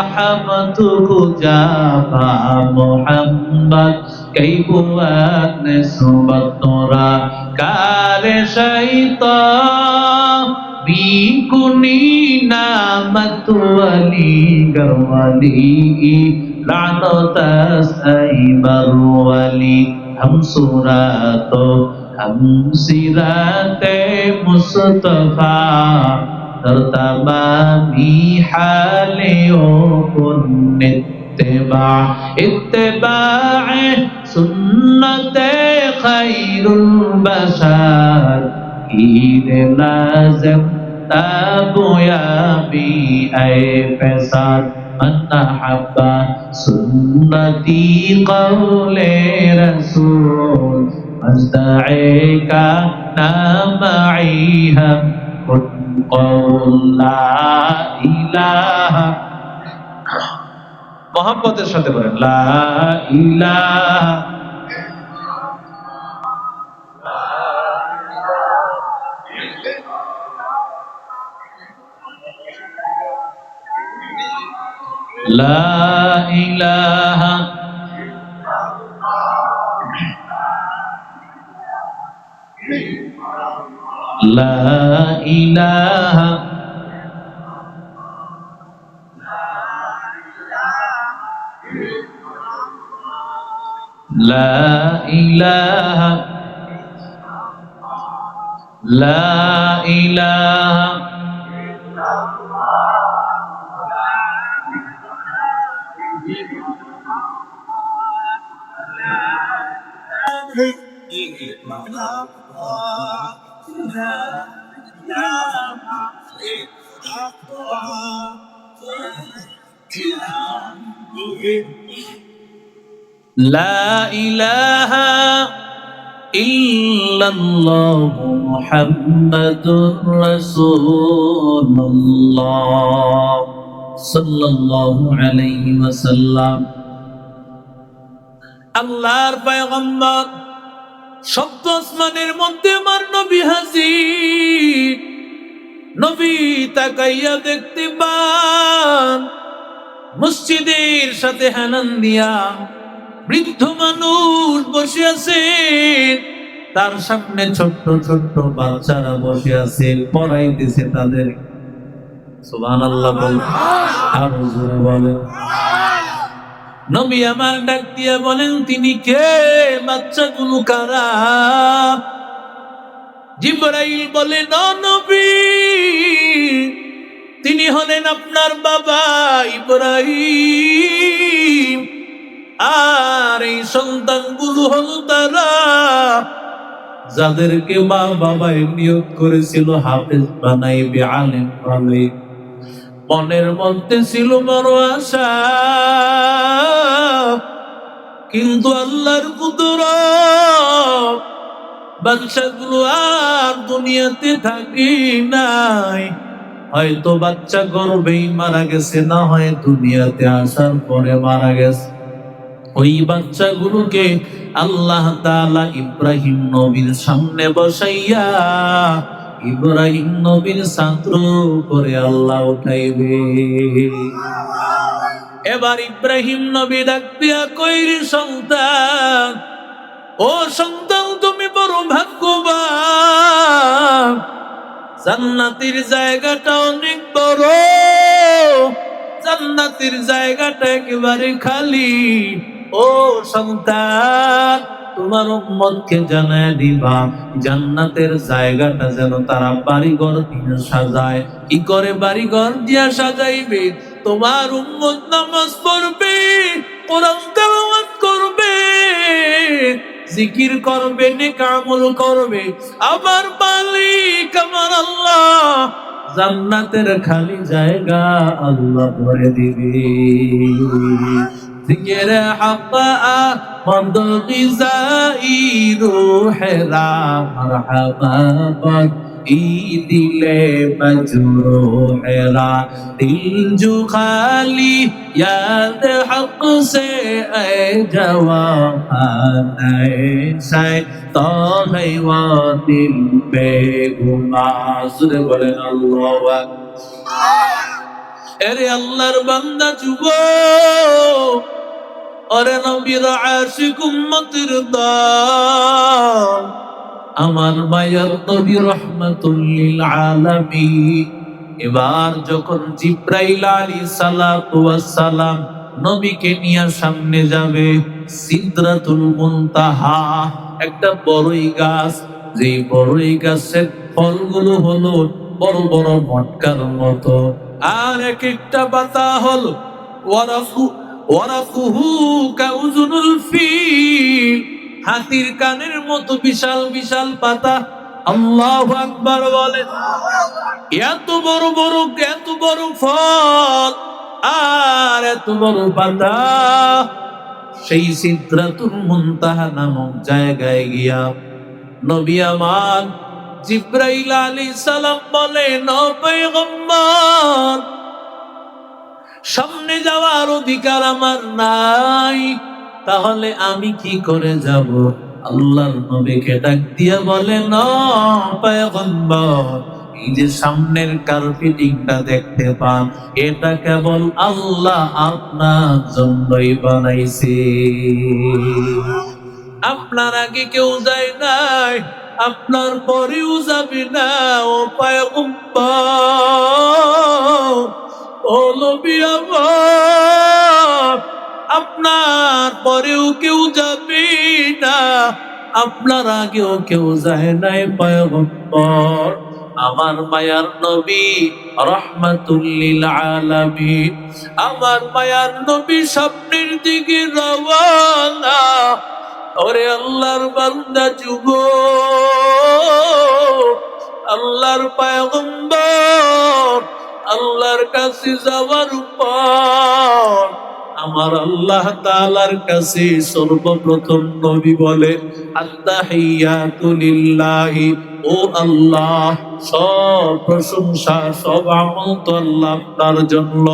আহমদ গুজাবা মোহাম্মদ কই বুয়াত নে সুবত তোরা কারে শৈতান বিকুনি নামত ওয়ালি গওয়ালি লানত সাইবার ওয়ালি हम सूरतो हम सिराते मुस्तफा तर तमामी हालियों कुन इत्तिबा सुन्नते खैरुल बशर कीर लाज़िम ताबुया भी ऐ फैसाद अन्नहब्बा सुन्नती कौले रसूल मज़दए का नामई हम कुन कौल ला इलाहा। मोहब्बतेर साथे बोलेन ला इलाहा ला इलाहा ला इलाहा ला इलाहा ला इलाहा ला इलाहा इल्लल्लाह मुहम्मदुर रसूलुल्लाह সাল্লাল্লাহু আলাইহি ওয়াসাল্লাম। আল্লাহর পয়গম্বর সপ্ত আসমানের মধ্যে আমার নবী হাজির। নবী তাকাইয়া দেখতে পান মসজিদের সাথে হেলান দিয়া বৃদ্ধ মানুষ বসে আছেন, তার সামনে ছোট্ট ছোট্ট বাচ্চারা বসে আছে, পড়াইতেছে তাদের। সুবহানাল্লাহ বলেন, আরো জোরে বলেন। নবী আমার ডাক দিয়া বলেন, তিনি কে? বাচ্চাগুলো কারা? জিবরাইল বলেন, ও নবী, তিনি হলেন আপনার বাবা ইব্রাহিম, আর এই সন্তানগুলো হলো তারা যাদেরকে মা বাবাই নিয়োগ করেছিল হাফেজ বানাইবে, আলেম বানাইবে। মনের মধ্যে ছিল বড় আশা, কিন্তু আল্লাহর কুদরত, বাচ্চাগুলো আর দুনিয়াতে থাকি নাই। হয়তো বাচ্চা গর্ভেই মারা গেছে, না হয় দুনিয়াতে আসার পরে মারা গেছে। ওই বাচ্চাগুলোকে আল্লাহ তাআলা ইব্রাহিম নবীর সামনে বসাইয়া ইব্রাহিম নবীর ছাত্র করে আল্লাহ উঠাইবে। এবার ইব্রাহিম নবী ডাক দিয়া কইরে, সন্তান, ও সন্তান, তুমি বড় ভাগ্যবান, জান্নাতের জায়গাটা অনেক বড়, জান্নাতের জায়গাটা একেবারে খালি। ও সন্তান, তোমার উম্মতকে জানায় দিবা, জান্নাতের জায়গাটা যেন তারা বাড়িঘর দিয়ে সাজায়। কি করে বাড়িঘর দিয়া সাজাইবে? তোমার উম্মত নামাজ পড়বে, কোরআন তেলাওয়াত করবে, জিকির করবে, নেক আমল করবে। আমার মালিক, আমার আল্লাহ জান্নাতের খালি জায়গা আল্লাহ ভরে দিবে। জিকির হক মন্দ গিজাই রূহেরা মারহাবা বল দিলে মজরুহেরা, দিল জো খালি याद हक से ऐ जवान ऐसे तो है वो दिल बेगुनाह। सुरे बोले अल्लाहु আকবার। এরে আল্লাহর বান্দা যুবক, ওরে নবীর আশিক উম্মতের দল, আমার মায়ের নবী রহমাতুল লিল আলামিন। এবার যখন জিব্রাইল আলাইহিস সালাতু ওয়াস সালাম নবীকে নিয়ে সামনে যাবে, সিদরাতুল মুনতাহা একটা বড়ই গাছ, যে বড়ই গাছের ফলগুলো হলো বড় বড় মটকার মতো, আর এক একটা পাতা হলো ওয়ারাকুহু কাউজুনুল ফিল, হাতির কানের মতো বিশাল বিশাল পাতা। আল্লাহু আকবার বলে। এত বড় বড়, এত বড় ফল আর এত বড় পাতা। সেই সিদরাতুল মুনতাহা নামক জায়গায় গিয়া নবী আমার জিব্রাইল আলাইহিস সালাম বলেন, ও পয়গম্বর, সামনে যাওয়ার অধিকার আমার নাই, তাহলে আমি কি করে যাব? আল্লাহর নবীকে ডাক দিয়া বলেন, ও পয়গম্বর, এই যে সামনের কার্পেটিংটা দেখতে পান, এটা কেবল আল্লাহ আপনার জন্যই বানাইছে। আপনার আগে কেউ যায় নাই, আপনার পরেও যাবে না। ও পয়গম্বর, ও নবী আমার, আপনার পরেও কেউ যাবে না, আপনার আগেও কেউ যায় নাই পয়গম্বর। আমার মায়ার নবী রাহমাতুল লিল আলামিন, আমার মায়ার নবী সামনের দিকে রওয়ানা। ওরে আল্লাহর বান্দা যুবক, আল্লাহর পয়গম্বর আল্লাহর কাছে যাওয়ার পর আমার আল্লাহ তাআলার কাছে সর্বপ্রথম নবী বলে, আত্তাহিয়াতু লিল্লাহি, ও আল্লাহ, সব প্রশংসা, সব আমল তো আল্লাহ আপনার জন্য।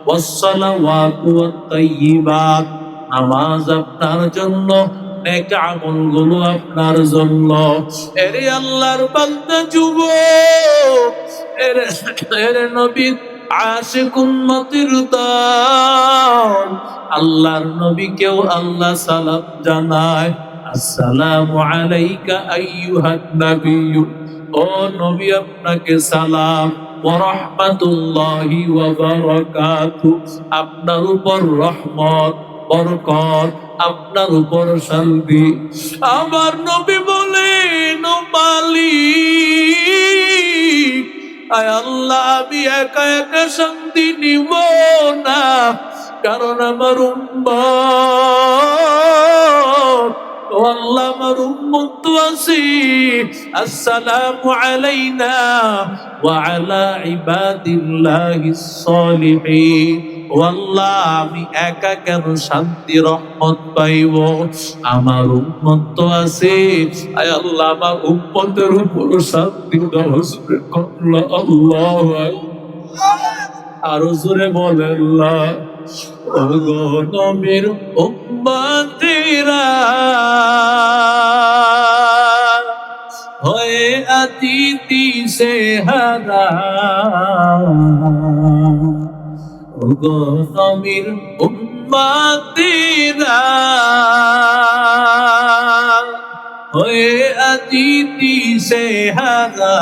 ওয়াসসালাওয়াতু ওয়াত তাইয়্যিবাত, নামাজ আপনার জন্য, নেক আমলগুলো আপনার জন্য। এরে আল্লাহর বান্দা যুবক, এরে নবী আশিক উম্মতের দল, আল্লাহর নবীকেও আল্লাহ সালাম জানায়, আসসালামু আলাইকা আইয়ুহান নাবিয়্যু, ও নবী আপনাকে সালাম, ওয়া রাহমাতুল্লাহি ওয়া বারাকাতুহু, আপনার উপর রহমত বরকত, আপনার উপর শান্তি। আমার নবী বলেন, ও মালিক, আয় আল্লাহ, আমি একা একা শান্তি নিব না, কারণ আমার উম্মত, ও আল্লাহ, আমার উম্মত তো আছে। আসসালামু আলাইনা ওয়া আলা ইবাদিল্লাহিস সালিহিন। ও আল্লাহ, আমি একা কেন শান্তি রহমত পাইব? আমার উম্মত তো আছে। আয় আল্লাহ, আমার উম্মতের উপর শান্তি দাও। আল্লাহু আকবার। আরো জোরে বলেন আল্লাহ। ও গো নবীর উম্মতেরা, হয়ে অতিথি সে হারা, ও গো নবীর উম্মতেরা, হয়ে অতিথি সে হারা,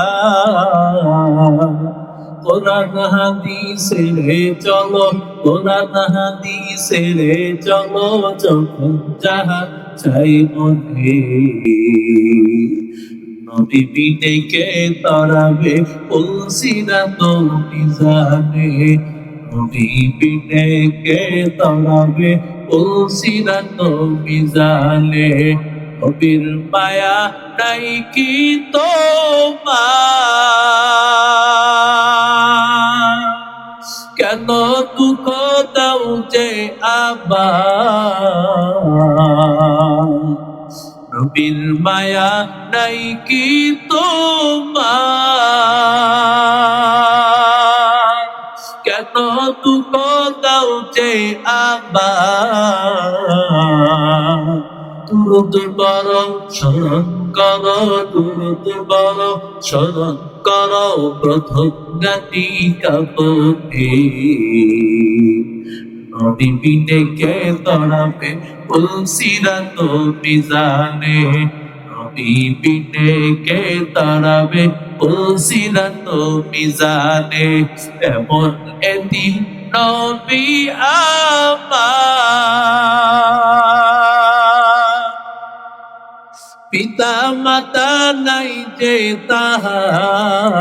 কোরআন হাদিসে রে চলো, কোরআন হাদিসে রে চলো, যখন যাহা চাই মনে। নবী বিনে কে তরাবে উলসিনা তো মিজানে, নবী বিনে কে তরাবে উলসিনা তো মিজানে। নবীর মায়া নাই কি তোমার, কেন দুঃখ দাও যে আবার? নবীর মায়া নাই কি তোমার, কেন দুঃখ দাও যে আবার? দুরুদ পড়ো, স্মরণ করো, দুরুদ পড়ো, স্মরণ করো, প্রথম গাটি কাপড়ে। নবী বিনে কে তড়াবে উলসিরাত মিজানে, নবী বিনে কে তড়াবে উলসিরাত মিজানে। এমন এদিন নবী আমার, পিতা মাতা নাই যে তাহার,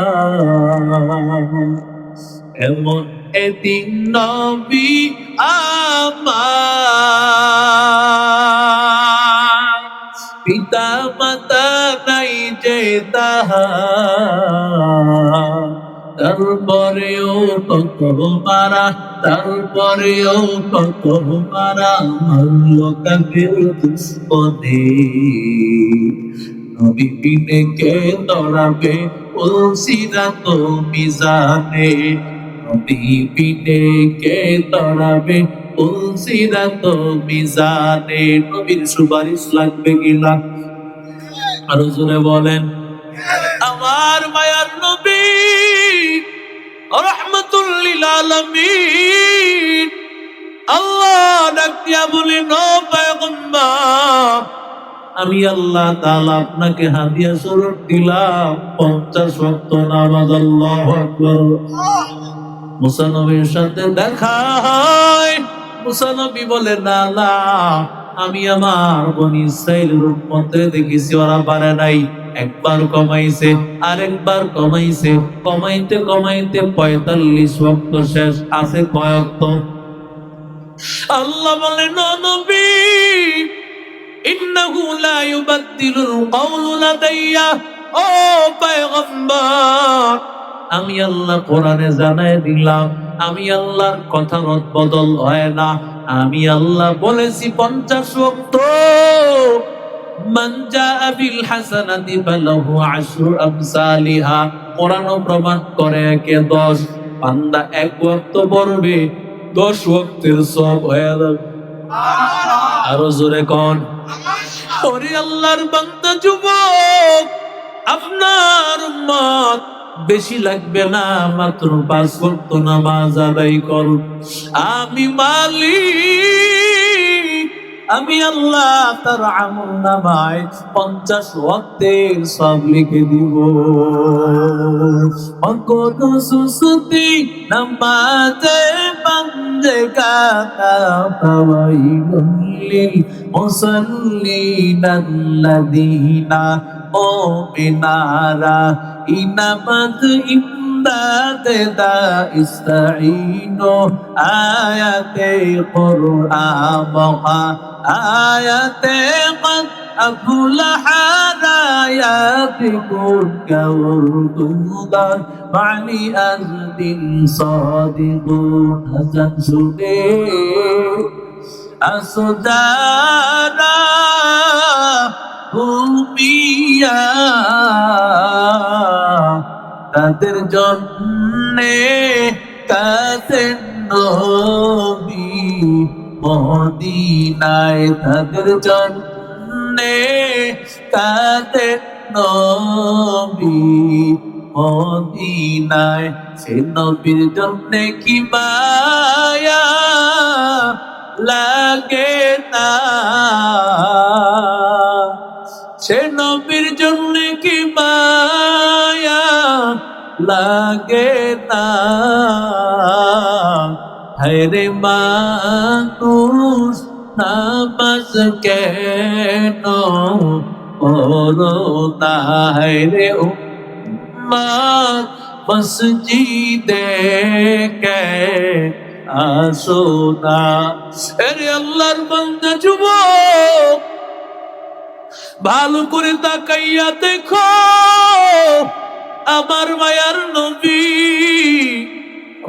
এমন এদিন নবী আমার, পিতা মাতা নাই যে তাহার। তারপরেও কত মারা, তারপরেও কত মারা, মারল কাফের দুশ্মনে। নবী বিনে কে তড়াবে উলসিরাত মিজানে, নবী বিনে কে তড়াবে উলসিরাত মিজানে। নবীর সুপারিশ লাগবে কিনা? আরো জোরে বলেন। আমার মায়ার নবী রাহমাতুল লিল আলামিন, আল্লাহ ডাক দিয়া বলেন, ও পয়গম্বর, আমি আল্লাহ তাআলা আপনাকে হাদিয়া স্বরূপ দিলাম 50 ওয়াক্ত নামাজ। আল্লাহু আকবার। মুসা নবীর সাথে দেখা হয়। মুসা নবী বলে, না না, আমি আমার বনি ইসরাইলের উম্মতরে দেখেছি, ওরা পারে নাই। একবার কমাইছে, আরেকবার কমাইছে, কমাইতে কমাইতে 45 ওয়াক্ত শেষ। আছে কয় ওয়াক্ত? আল্লাহ বলেন, ও নবী, ইন্নাহু লা ইউবাদদিলুল কওলু লাদাইয়া। ও পয়গম্বর, আমি আল্লাহ কোরআনে জানায় দিলাম, আমি আল্লাহর কথা বদল হয় না। আমি আল্লাহ বলেছি 50 ওয়াক্ত। মান জাআ বিল হাসানাতি ফালাহু আশরু আমসালিহা। কোরআন প্রমাণ করে 10। বান্দা 1 ওয়াক্ত পড়বে, 10 ওয়াক্তের সওয়াব হয়ে যাবে। আরো জোরে কোন? ওরে আল্লাহর বান্দা যুবক, আপনার উম্মত বেশি লাগবে না, মাত্র 5 ওয়াক্ত নামাজ আদায় করুন। আমি মালিক, আমি আল্লাহ তার আমল নামায় 50 ওয়াক্তের সব লিখে দিব। অকোন সুস্তি নামাজে গঞ্জে কাতা ফাওয়াইলুল লিল মুসাল্লিন আল্লাযীনা মিনারা ইনামাত ইমদাদে দা ইস্তাঈনু আয়াতে কুরআন মহা আয়াতে কদ আফলাহা রায়াতিকুন কাওরদুদার বালি আযদিন সাদিকুন হাসান শুনে আসদারা ভূমিয়া তাদের জন্যে কাঁদেন নবী মদিনায় তাদের জন্যে কাঁদেন নবী মদিনায় সে নবীর জন্যে কি মায়া লাগে না সে নবীর জন্য কি মায়া লাগে না হায়রে মানুষ নামাজ কেন পড়ো না হায়রে উম্মত মসজিদে কে আসো না আরে আল্লাহর বান্দা যুবক ভালো করে তাকাইয়া দেখো আমার মায়ার নবী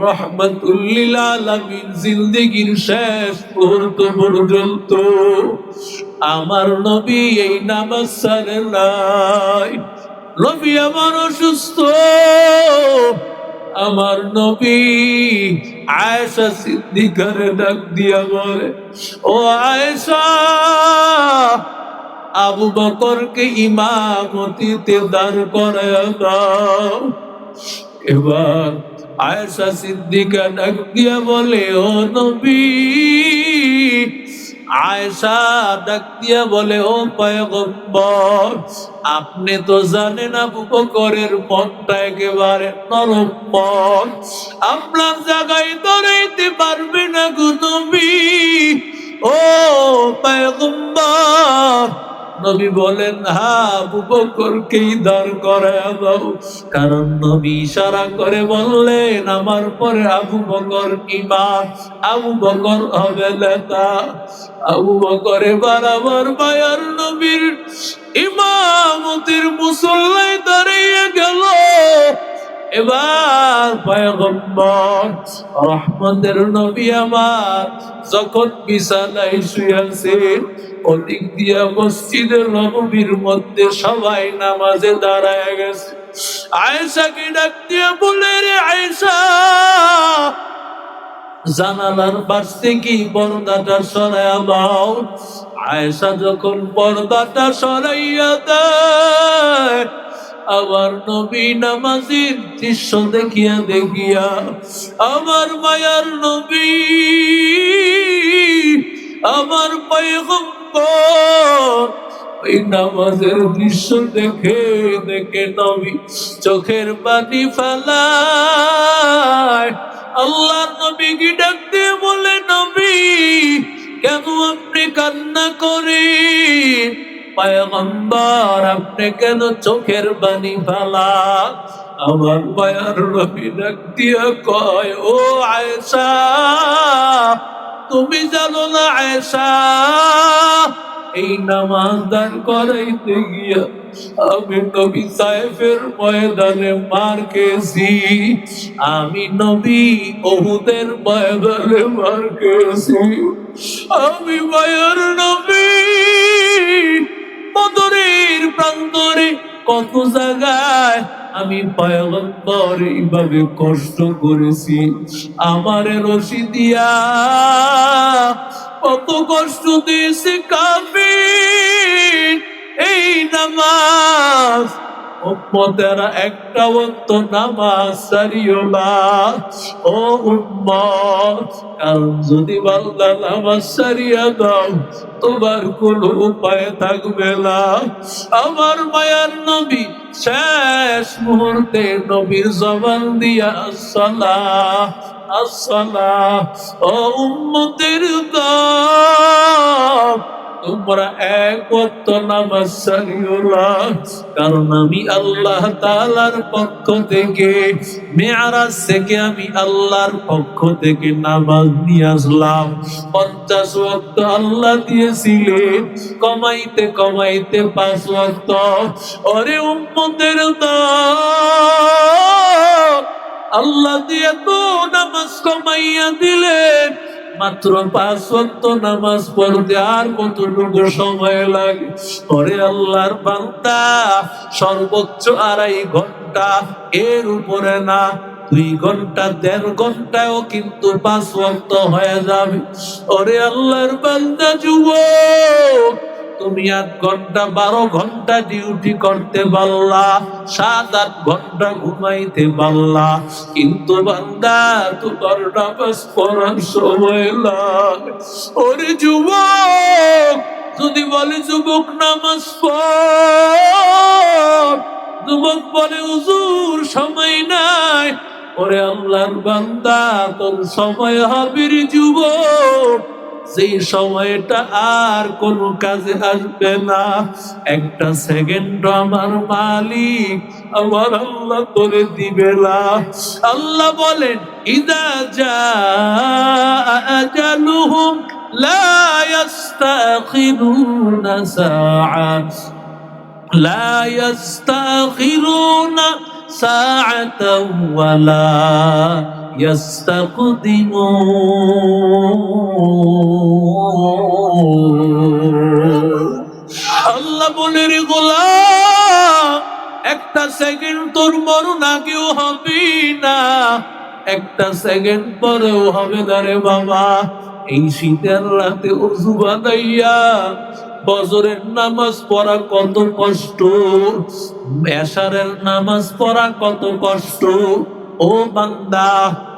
রহমাতুল লিল আলামিন জিন্দেগীর শেষ মুহূর্ত পর্যন্ত আমার নবী এই নামাজ ছাড়েন নাই নবী আমার অসুস্থ আমার নবী আয়েশা সিদ্দিকারে ডাক দিয়া বলে ও আয়েশা আবু বকরকে ইমামতিতে দাঁড় করায়া দাও এবার আয়েশা সিদ্দিকা ডাক দিয়া বলে ও নবী আয়েশা ডাক দিয়া বলে ও পয়গম্বর আপনি তো জানেন আবু বকরের মনটা একেবারে নরম মন আপনার জায়গায় ধরাইতে পারবে না গো নবী ও পয়গম্বর নবী বলেন হ্যাঁ আবু বকরকেই দাঁড় করায়া দাও কারণ নবী ইশারা করে বললেন আমার পরে আবু বকর ইমাম আবু বকর হবে নেতা আবু বকর এবার আমার মায়ার নবীর ইমামতির মুসল্লায় দাঁড়িয়ে গেল এবার পয়গম্বর রহমতের নবী আমার যখন বিছানায় শুয়েছেন ওদিক দিয়া মসজিদের নববীর মধ্যে সবাই নামাজে দাঁড়ায় গেছে আয়েশাকে ডাক দিয়া বলে রে আয়েশা জানালার পাশ থেকে পর্দাটা সরাইয়া দাও আয়েশা যখন পর্দাটা সরাইয়া দেয় আমার নবী নামাজের দৃশ্য দেখিয়া দেখিয়া আমার মায়ার নবী আমার পয়গম্বর ওই নামাজের দৃশ্য দেখে দেখে নবী চোখের পানি ফেলায় আল্লাহর নবী কি ডাক দিয়ে বলে নবী কেন আপনি কান্না করেন পয়গম্বর আপনি কেন চোখের পানি ফেলান আমার মায়ার নবী ডাক দিয়া কয় ও আয়েশা তুমি জানো না আয়েশা এই নামাজ দান করাইতে গিয়া আমি নবী সাইফের ময়দানে মার খেয়েছি আমি নবী ওহুদের ময়দানে মার খেয়েছি আমি মায়ার নবী বদরের প্রান্তরে কত জায়গায় আমি পয়গম্বর এইভাবে কষ্ট করেছি আমারে রশি দিয়া কত কষ্ট দিয়েছে কাফির এই নামাজ উম্মতেরা একটা ওয়াক্ত নামাজ ছাড়িও না ও উম্মত কারণ যদি বান্দা নামাজ ছাড়িয়া দাও তোমার কোনো উপায় থাকবে না আমার মায়ার নবী শেষ মুহূর্তে নবীর জবান দিয়া আসসালাহ আসসালাহ। ও উম্মতের দল, তোমরা এক ওয়াক্ত নামাজ ছাড়িও না, কারণ আমি আল্লাহ তাআলার পক্ষ থেকে মেরাজ থেকে আমি আল্লাহর পক্ষ থেকে নামাজ নিয়ে আসলাম। 50 ওয়াক্ত আল্লাহ দিয়েছিলেন, কমাইতে কমাইতে 5 ওয়াক্ত। ওরে উম্মতের দল, আল্লাহ দিয়ে তো নামাজ কমাইয়া দিলেন, মাত্র 5 ওয়াক্ত নামাজ পড়তে আর কতটুকু সময় লাগে? ওরে আল্লাহর বান্দা, সর্বোচ্চ 2.5 ঘন্টা, এর উপরে না। 2 ঘন্টা 1.5 ঘন্টায়ও কিন্তু 5 ওয়াক্ত হয়ে যাবে। ওরে আল্লাহর বান্দা যুবক, তুমি 8 ঘন্টা 12 ঘন্টা ডিউটি করতে পারলা, 7-8 ঘন্টা ঘুমাইতে পারলা, কিন্তু বান্দা তোমার নামাজ পড়ার সময় লাগে। ওরে যুবক, যদি বলে যুবক নামাজ পড়, যুবক বলে হুজুর সময় নাই। ওরে আল্লাহর বান্দা, তোর সময় হবে রে যুবক, সেই সময়টা আর কোন কাজে আসবে না। একটা সেকেন্ড আমার মালিক আমার আল্লাহ তোরে দিবে না। আল্লাহ বলেন, ইদা জাআ আজালুহুম লা ইস্তাখিরুনা সাআ লা ইস্তাখিরুনা সাআতাও ওয়ালা ইয়াস্তাকদিমুন। আল্লাহ বলে, রে গোলাম, একটা সেকেন্ড তোর মরণ আগেও হবে না, একটা সেকেন্ড পরেও হবে না রে বাবা। এই শীতের রাতে ওযু বানাইয়া ফজরের নামাজ পড়া কত কষ্ট, এশারের নামাজ পড়া কত কষ্ট। ও বান্দা,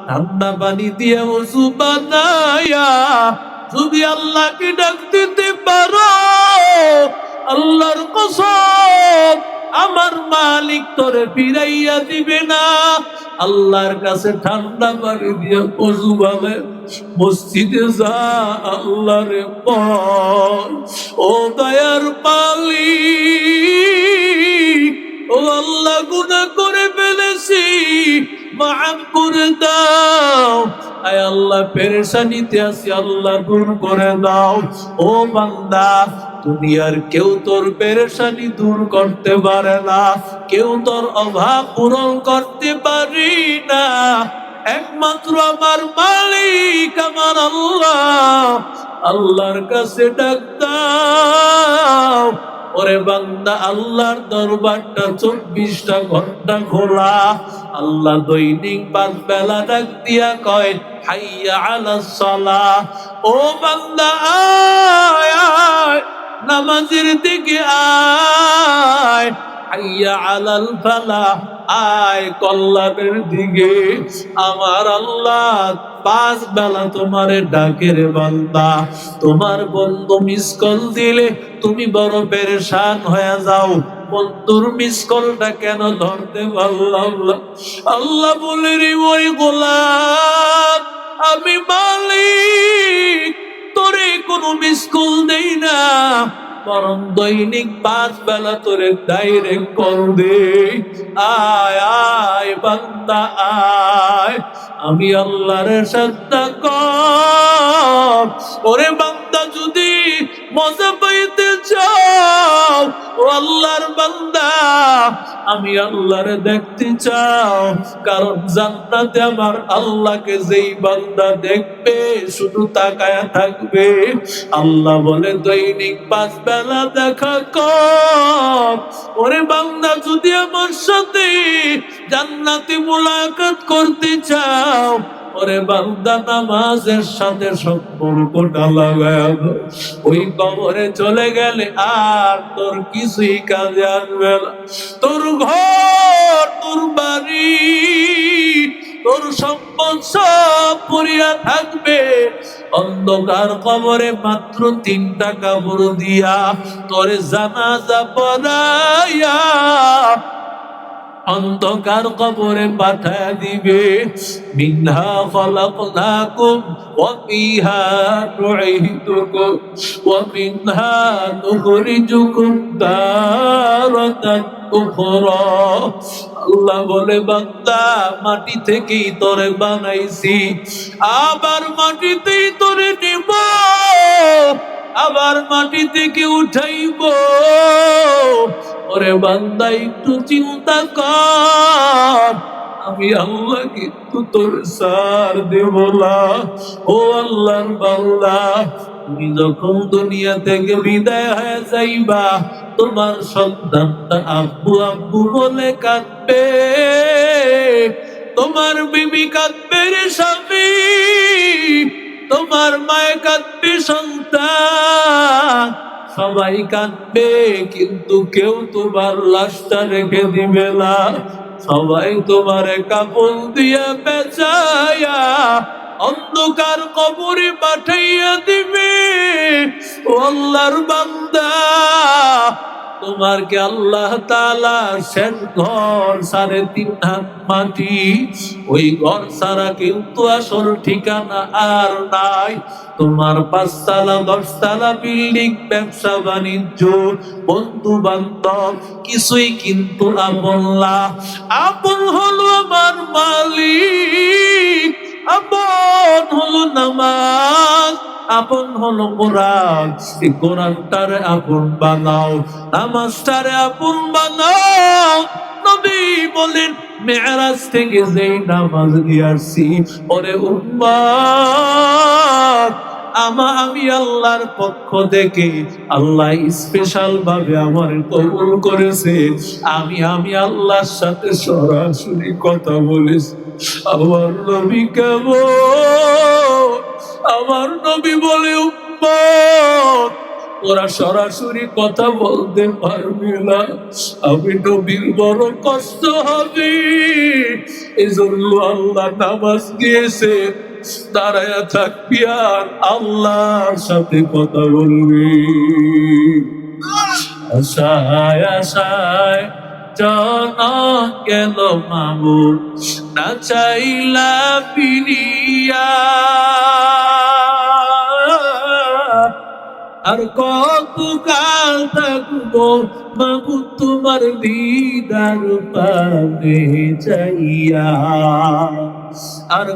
ঠান্ডা পানি দিয়ে ওযু বানাইয়া যদি আল্লাহকে ডাক দিতে পারো, আল্লাহর কসম আমার মালিক তোরে ফিরাইয়া দিবে না। আল্লাহর কাছে ঠান্ডা পানি দিয়ে ওযু বানায় মসজিদে যা, আল্লাহরে বল, ও দয়ার মালিক, ও আল্লাহ গুনাহ করে ফেলেছি, মাফ করে দাও। আয় আল্লাহ পেরেশানিতে আছি, আল্লাহ দূর করে দাও। ও বান্দা, দুনিয়ার কেউ তোর পেরেশানি দূর করতে পারে না, কেউ তোর অভাব পূরণ করতে পারি না, একমাত্র আমার মালিক আমার আল্লাহ। আল্লাহর কাছে ডাক দাও। ওরে বান্দা, আল্লাহর দরবারটা 24টা ঘন্টা খোলা। আল্লাহ দৈনিক 5 বেলা ডাক দিয়া কয়, হাইয়া আলাস সালাহ। ও বান্দা, আয় আয় নামাজের দিকে আয়, হাইয়া আলাল ফালাহ, আয় কল্যাণের দিকে। আমার আল্লাহ 5 বেলা তোমারে ডাকে রে বান্দা। তোমার বন্ধু মিস কল দিলে তুমি বড় পেরেশান হয়ে যাও, বন্ধুর মিস কলটা কেন ধরতে পারলাম না? আল্লাহ বলে, রে ওই গোলাম, আমি মালিক তোরে কোনো মিস কল দেই না, বরং দৈনিক 5 বেলা তোরে ডাইরেক্ট কল দে। আয় আয় বান্দা আয়, আমি আল্লাহর সাজদা কর। ওরে বান্দা, যদি মজা পাইতে চাও, ও আল্লাহর বান্দা, আমি আল্লাহরে দেখতে চাও, কারণ জান্নাতে আমার আল্লাহকে যেই বান্দা দেখবে শুধু তাকায়া থাকবে। আল্লাহ বলে, দৈনিক 5 বেলা দেখা কর। ওরে বান্দা, যদি আমার সাথে জান্নাতে মুলাকাত করতে চাও, ওরে বান্দা নামাজের সাথে সম্পর্কটা লাগায়া দাও। ওই কবরে চলে গেলে আর তোর কিছুই কাজে আসবে না। তোর ঘর, তোর বাড়ি, তোর সম্পদ সব পড়িয়া থাকবে। অন্ধকার কবরে মাত্র 3টা কাপড় দিয়া তোরে জানাজা পড়াইয়া অন্ধকার কবরে পাঠায় দিবে। মিনহা খলাকনাকুম ওয়া ফিহা নুঈদুকুম ওয়া মিনহা নুখরিজুকুম তারাতান উখরা। আল্লাহ বলে, বান্দা, মাটি থেকেই তোরে বানাইছি, আবার মাটিতেই তোরে নিব, আবার মাটি থেকে উঠাইব। ওরে বান্দা, একটু চিন্তা কর, আমি আল্লাহ কিন্তু তোর সার দেব না। ও আল্লাহর বান্দা, তুমি যখন দুনিয়া থেকে বিদায় হয়ে যাইবা, তোমার সন্তানটা আব্বু আব্বু বলে কাঁদবে, তোমার বিবি কাঁদবে রে স্বামী, তোমার মায়ে কাঁদবে সন্তান, সবাই কাঁদবে, কিন্তু কেউ তোমার লাশটা রেখে দিবে না। সবাই তোমারে কাপড় দিয়া পেঁচাইয়া অন্ধকার কবরে পাঠাইয়া দিবে। ও আল্লাহর বান্দা, তোমার কে আল্লাহ তাআলা শেষ ঘর 3.5 হাত মাটি, ওই ঘর ছাড়া কিন্তু আসল ঠিকানা আর নাই। তোমার 5 তলা 10 তলা বিল্ডিং, ব্যবসা বাণিজ্য, বন্ধু বান্ধব কিছুই কিন্তু আপন না। আপন হলো আমার মালিক, আপন হলো নামাজ, আপন হলো কোরআন। এই কোরআনটারে আপন বানাও, নামাজটারে আপন বানাও। নবী বলেন, মেরাজ থেকে যেই নামাজ নিয়ে আসছি, ওরে উম্মত, আমি আল্লাহর পক্ষ থেকে আল্লাহ স্পেশাল ভাবে আমার কবুল করেছে। আমি আল্লাহর সাথে সরাসরি কথা বলেছি। আমার নবী কেমন? আমার নবী বলে, উম্মত, ওরা সরাসরি কথা বলতে পারবে না, আমি নবীর বড় কষ্ট হবে। এজন্য আল্লাহ নামাজ দিয়েছে, দাঁড়ায়া থাকবি আর আল্লাহর সাথে কথা বলবি। আশায় আশায় জন গেল মাবুদ, না চাইলা ফিরিয়া, আর কত কাল থাকবো মাবুদ তোমার দিদার পানে চাইয়া, আর